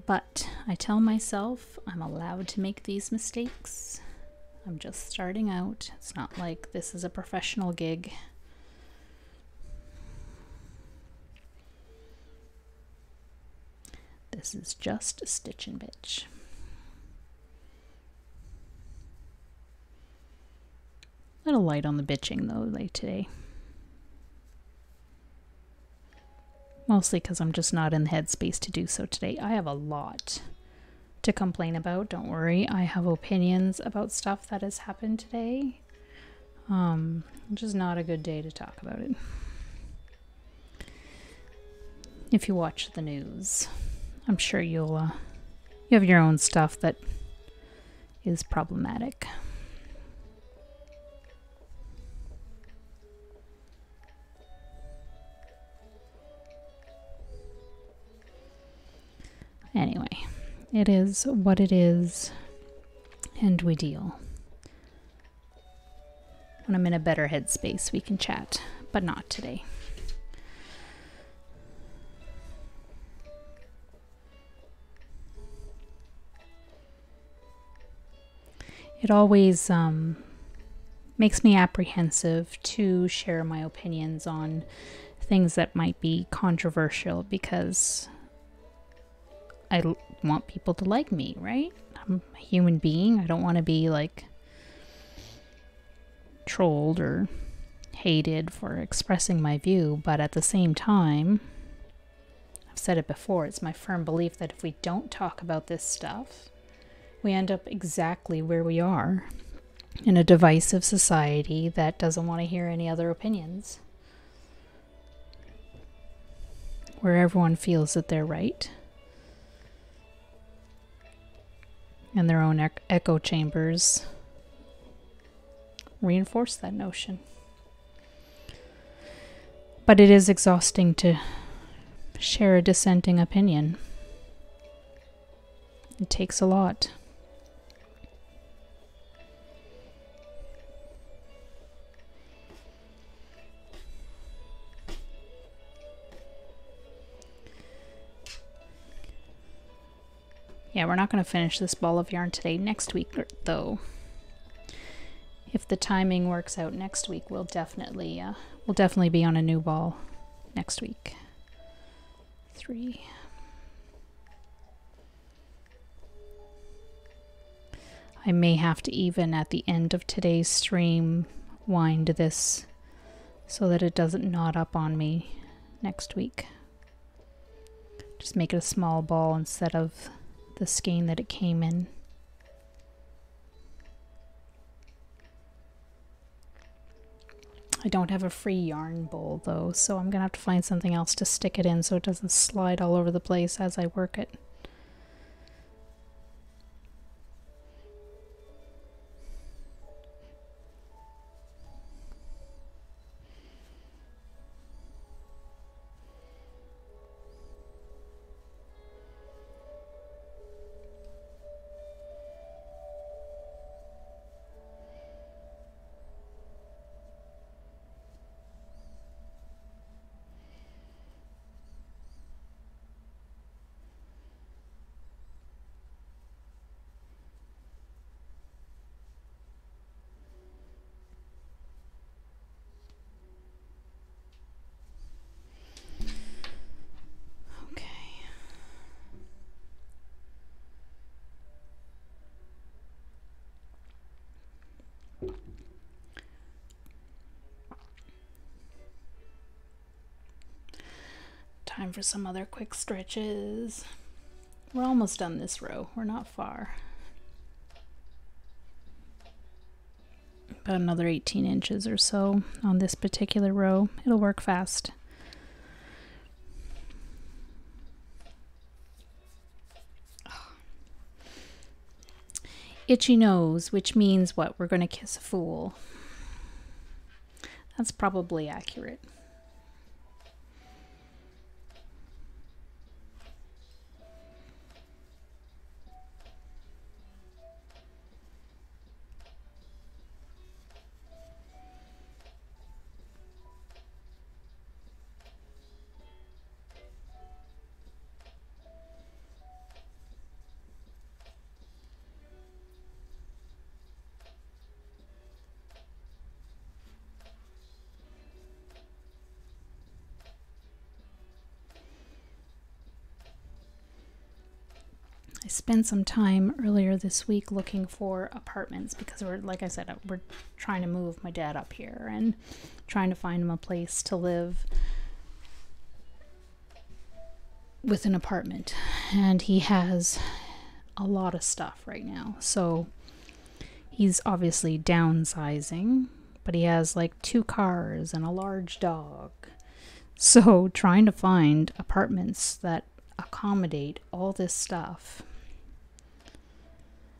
But I tell myself I'm allowed to make these mistakes. I'm just starting out. It's not like this is a professional gig. This is just a stitch and bitch. Little light on the bitching though today. Mostly because I'm just not in the headspace to do so today. I have a lot to complain about, don't worry. I have opinions about stuff that has happened today. Just not a good day to talk about it. If you watch the news, I'm sure you have your own stuff that is problematic. Anyway, it is what it is, and we deal. When I'm in a better headspace, we can chat, but not today. It always makes me apprehensive to share my opinions on things that might be controversial, because I want people to like me, right? I'm a human being. I don't want to be like trolled or hated for expressing my view, but at the same time, I've said it before, it's my firm belief that if we don't talk about this stuff, we end up exactly where we are, in a divisive society that doesn't want to hear any other opinions, where everyone feels that they're right. And their own echo chambers reinforce that notion. But it is exhausting to share a dissenting opinion. It takes a lot. Yeah, we're not going to finish this ball of yarn today. Next week, though, if the timing works out next week, we'll definitely be on a new ball next week. 3. I may have to even at the end of today's stream wind this so that it doesn't knot up on me next week. Just make it a small ball instead of the skein that it came in. I don't have a free yarn bowl though, so I'm gonna have to find something else to stick it in so it doesn't slide all over the place as I work it. Time for some other quick stretches. We're almost done this row. We're not far. About another 18 inches or so on this particular row. It'll work fast. Itchy nose, which means what? We're going to kiss a fool. That's probably accurate. I spent some time earlier this week looking for apartments because we're, like I said, we're trying to move my dad up here and trying to find him a place to live with an apartment. And he has a lot of stuff right now. So he's obviously downsizing, but he has like 2 cars and a large dog. So trying to find apartments that accommodate all this stuff,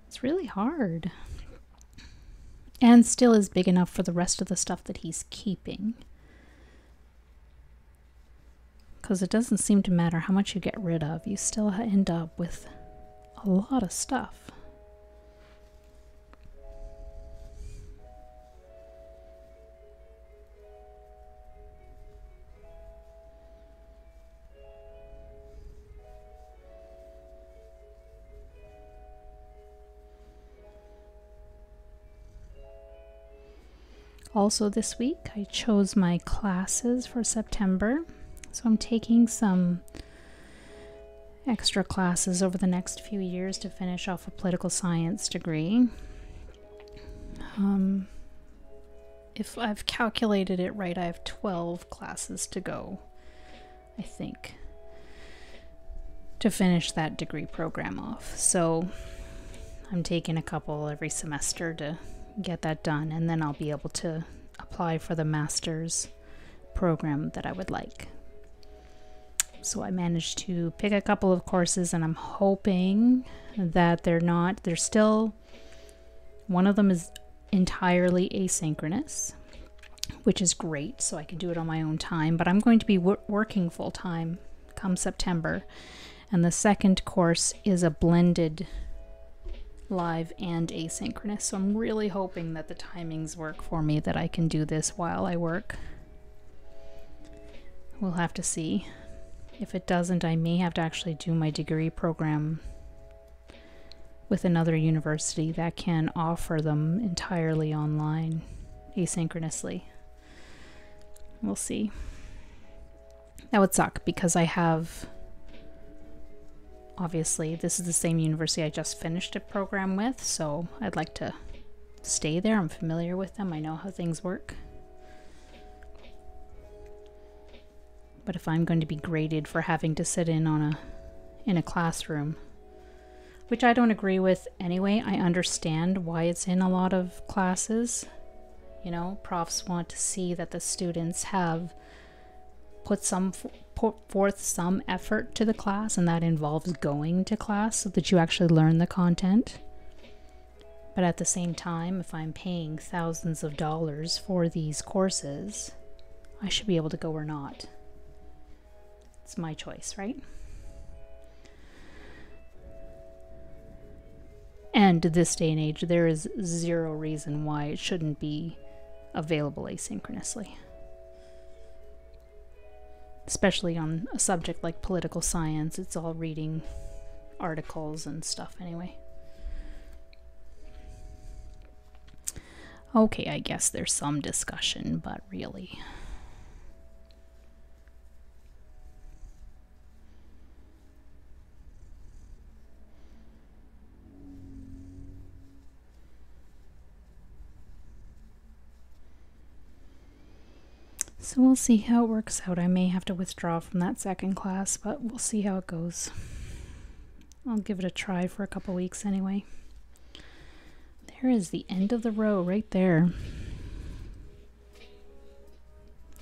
it's really hard, and still is big enough for the rest of the stuff that he's keeping, because it doesn't seem to matter how much you get rid of, you still end up with a lot of stuff. Also this week I chose my classes for September, so I'm taking some extra classes over the next few years to finish off a political science degree. If I've calculated it right, I have 12 classes to go, I think, to finish that degree program off. So I'm taking a couple every semester to get that done, and then I'll be able to apply for the master's program that I would like. So I managed to pick a couple of courses, and I'm hoping that they're still, one of them is entirely asynchronous, which is great, so I can do it on my own time, but I'm going to be working full-time come September, and the second course is a blended live and asynchronous, so I'm really hoping that the timings work for me, that I can do this while I work. We'll have to see. If it doesn't, I may have to actually do my degree program with another university that can offer them entirely online, asynchronously. We'll see. That would suck because I have, obviously, this is the same university I just finished a program with, so I'd like to stay there. I'm familiar with them. I know how things work. But if I'm going to be graded for having to sit in a classroom, which I don't agree with anyway, I understand why it's in a lot of classes. You know, profs want to see that the students have put forth some effort to the class, and that involves going to class so that you actually learn the content. But at the same time, if I'm paying thousands of dollars for these courses, I should be able to go or not. It's my choice, right? And to this day and age, there is zero reason why it shouldn't be available asynchronously. Especially on a subject like political science, it's all reading articles and stuff anyway. Okay, I guess there's some discussion, but really. So we'll see how it works out. I may have to withdraw from that second class, but we'll see how it goes. I'll give it a try for a couple weeks anyway. There is the end of the row right there.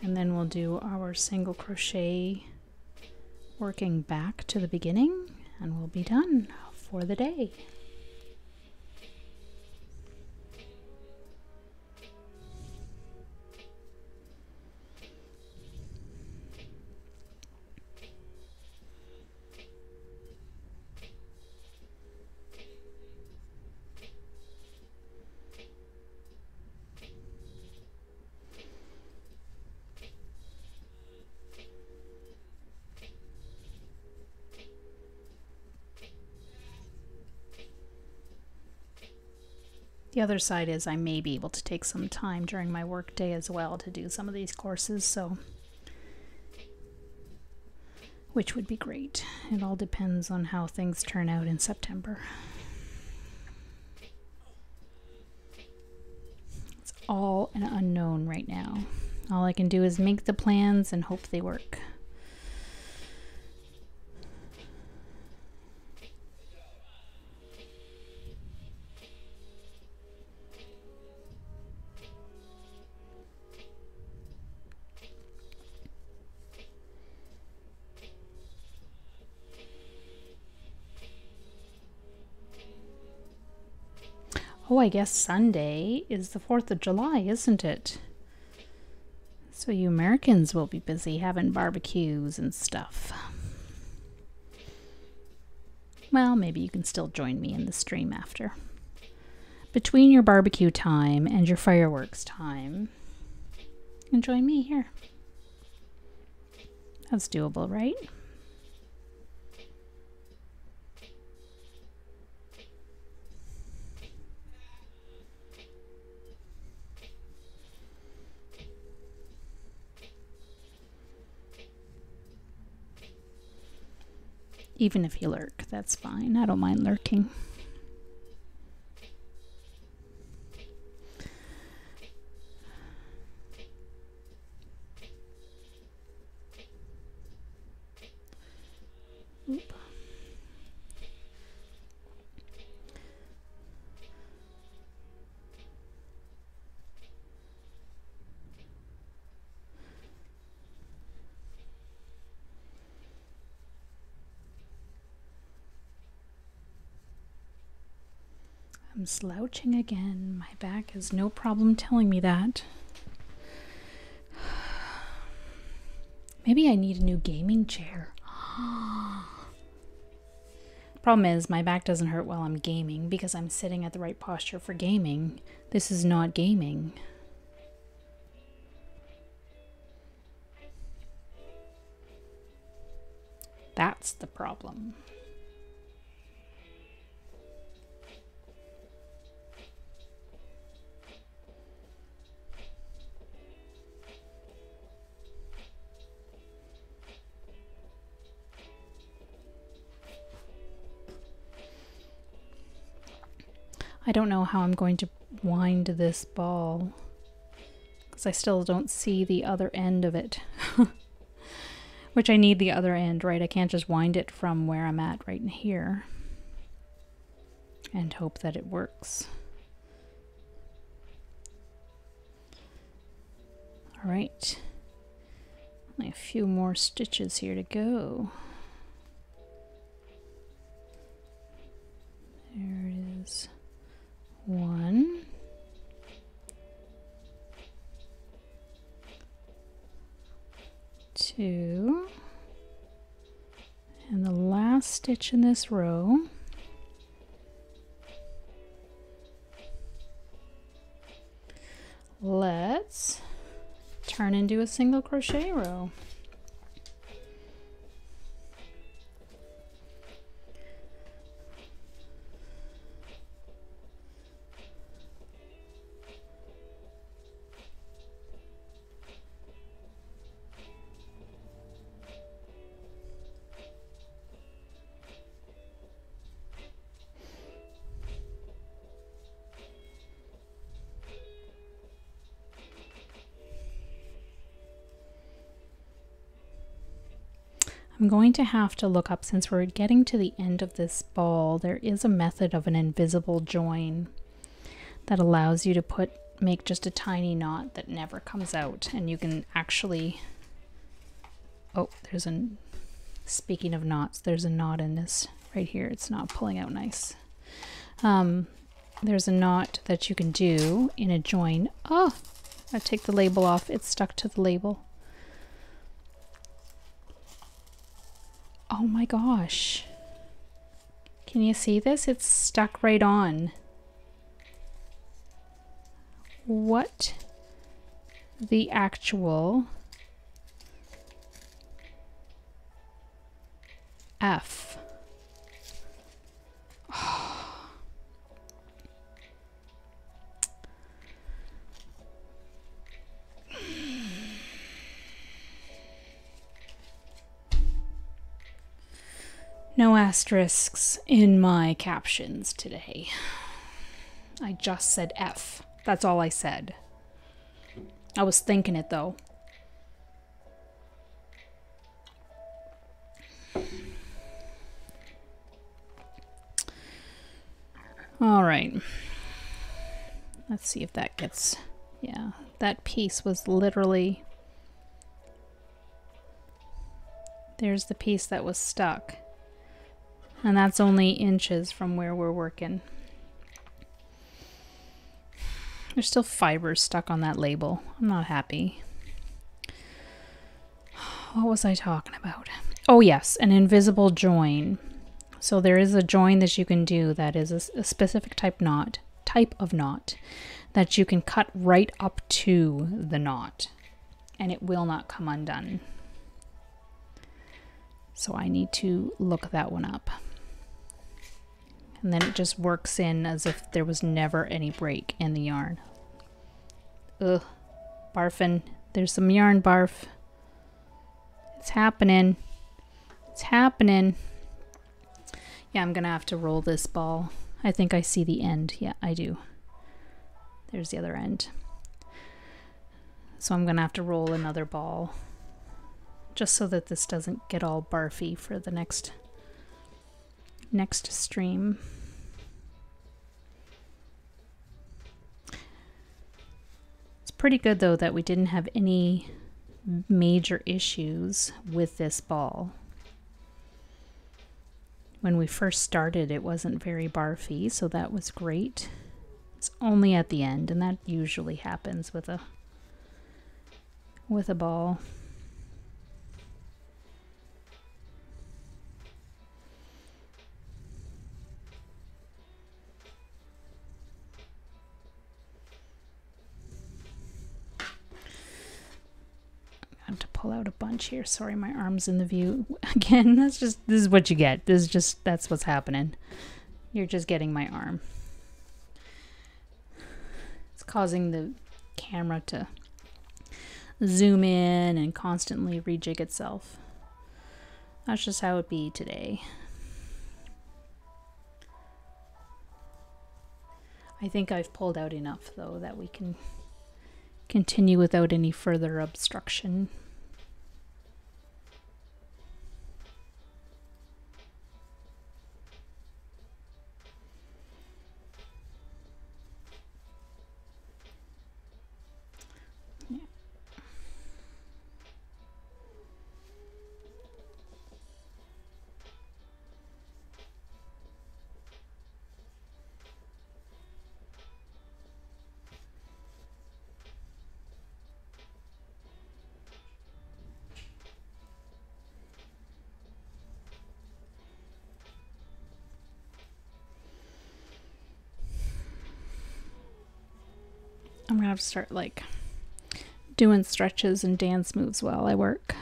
And then we'll do our single crochet working back to the beginning, and we'll be done for the day. The other side is I may be able to take some time during my work day as well to do some of these courses, so which would be great. It all depends on how things turn out in September. It's all an unknown right now. All I can do is make the plans and hope they work. Oh, I guess Sunday is the 4th of July, isn't it? So you Americans will be busy having barbecues and stuff. Well, maybe you can still join me in the stream after. Between your barbecue time and your fireworks time, you can join me here. That's doable, right? Even if you lurk, that's fine. I don't mind lurking. Oop. I'm slouching again. My back has no problem telling me that. Maybe I need a new gaming chair. Problem is, my back doesn't hurt while I'm gaming because I'm sitting at the right posture for gaming. This is not gaming. That's the problem. I don't know how I'm going to wind this ball because I still don't see the other end of it. which I need the other end, right? I can't just wind it from where I'm at right in here and hope that it works. All right, only a few more stitches here to go. There it is. 1, 2, and the last stitch in this row. Let's turn into a single crochet row. I'm going to have to look up, since we're getting to the end of this ball, there is a method of an invisible join that allows you to make just a tiny knot that never comes out, and you can actually, oh, speaking of knots, there's a knot in this right here. It's not pulling out nice. There's a knot that you can do in a join. Oh, I take the label off. It's stuck to the label. Oh my gosh. Can you see this? It's stuck right on. What the actual F? No asterisks in my captions today. I just said F. That's all I said. I was thinking it though. All right. Let's see if that gets, yeah, that piece was literally, there's the piece that was stuck. And that's only inches from where we're working. There's still fibers stuck on that label. I'm not happy. What was I talking about? Oh yes, an invisible join. So there is a join that you can do that is a specific type of knot that you can cut right up to the knot and it will not come undone. So I need to look that one up. And then it just works in as if there was never any break in the yarn. Ugh, barfing. There's some yarn barf. It's happening. It's happening. Yeah, I'm gonna have to roll this ball. I think I see the end. Yeah, I do. There's the other end. So I'm gonna have to roll another ball just so that this doesn't get all barfy for the next stream. It's pretty good though that we didn't have any major issues with this ball. When we first started, it wasn't very barfy, so that was great. It's only at the end, and that usually happens with a ball. To pull out a bunch here. Sorry, my arm's in the view. Again, this is what you get. That's what's happening. You're just getting my arm. It's causing the camera to zoom in and constantly rejig itself. That's just how it be today. I think I've pulled out enough though that we can continue without any further obstruction. I'm gonna have to start like doing stretches and dance moves while I work.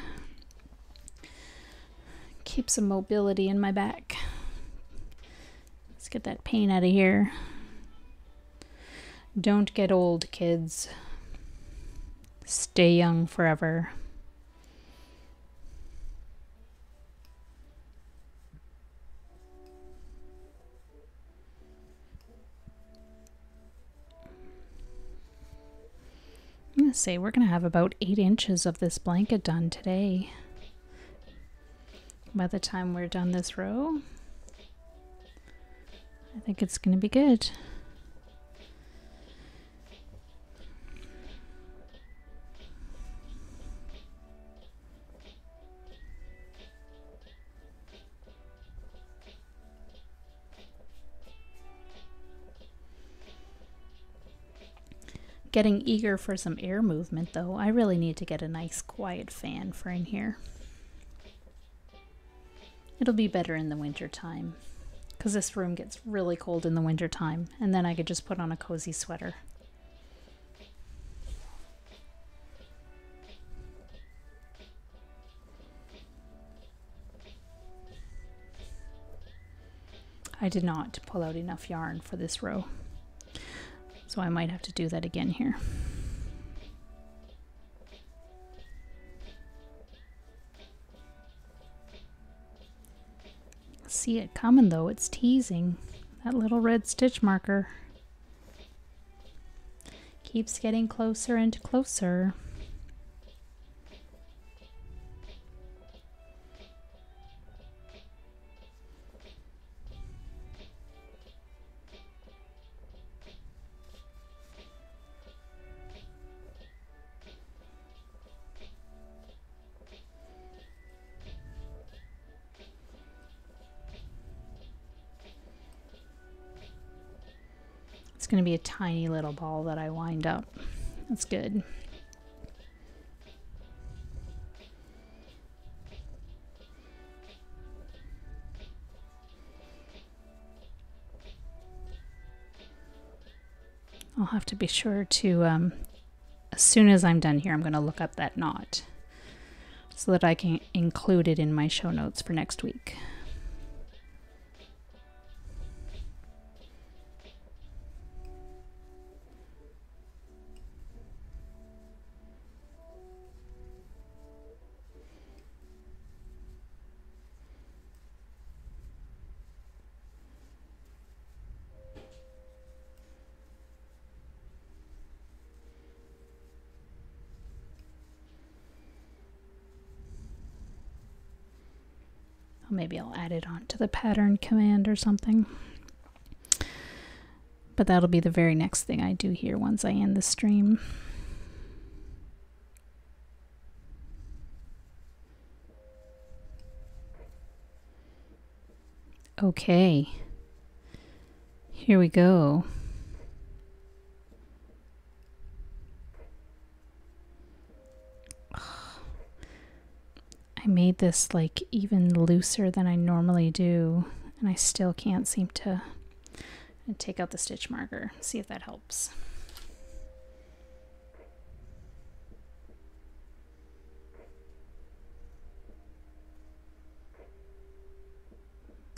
Keep some mobility in my back. Let's get that pain out of here. Don't get old, kids. Stay young forever. I'm going to say we're going to have about 8 inches of this blanket done today. By the time we're done this row, I think it's going to be good. Getting eager for some air movement though. I really need to get a nice quiet fan for in here. It'll be better in the winter time because this room gets really cold in the winter time, and then I could just put on a cozy sweater. I did not pull out enough yarn for this row, so I might have to do that again here. See it coming though, it's teasing. That little red stitch marker keeps getting closer and closer. It's going to be a tiny little ball that I wind up. That's good. I'll have to be sure to, as soon as I'm done here, I'm going to look up that knot so that I can include it in my show notes for next week. Maybe I'll add it on to the pattern command or something. But that'll be the very next thing I do here once I end the stream. Okay. Here we go. I made this like even looser than I normally do, and I still can't seem to take out the stitch marker. See if that helps.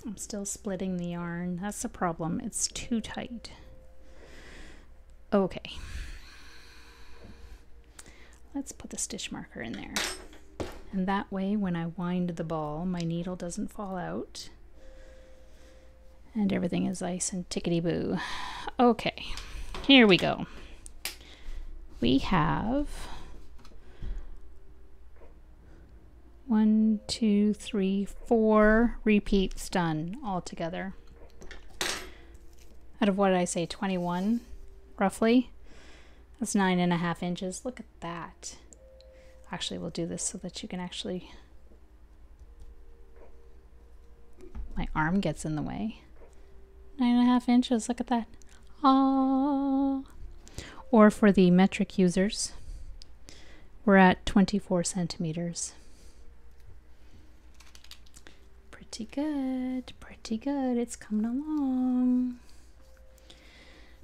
I'm still splitting the yarn. That's the problem. It's too tight. Okay. Let's put the stitch marker in there. And that way, when I wind the ball, my needle doesn't fall out. And everything is nice and tickety-boo. Okay, here we go. We have 1, 2, 3, 4 repeats done all together. Out of what did I say, 21, roughly? That's 9.5 inches. Look at that. Actually, we'll do this so that you can actually... My arm gets in the way. 9.5 inches, look at that. Aww. Or for the metric users, we're at 24 centimeters. Pretty good, pretty good. It's coming along.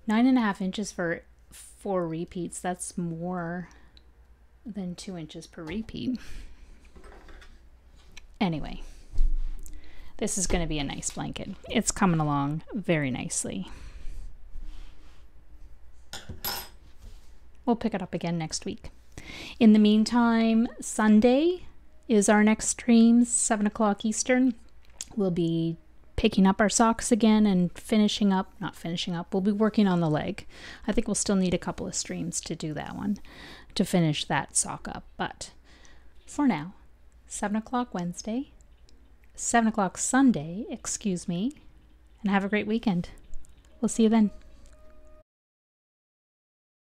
9.5 inches for 4 repeats. That's more than 2 inches per repeat. Anyway, this is going to be a nice blanket. It's coming along very nicely. We'll pick it up again next week. In the meantime, Sunday is our next stream, 7 o'clock Eastern. We'll be picking up our socks again and not finishing up, we'll be working on the leg. I think we'll still need a couple of streams to do that one, to finish that sock up. But for now, 7 o'clock Wednesday, 7 o'clock Sunday, excuse me, and have a great weekend. We'll see you then.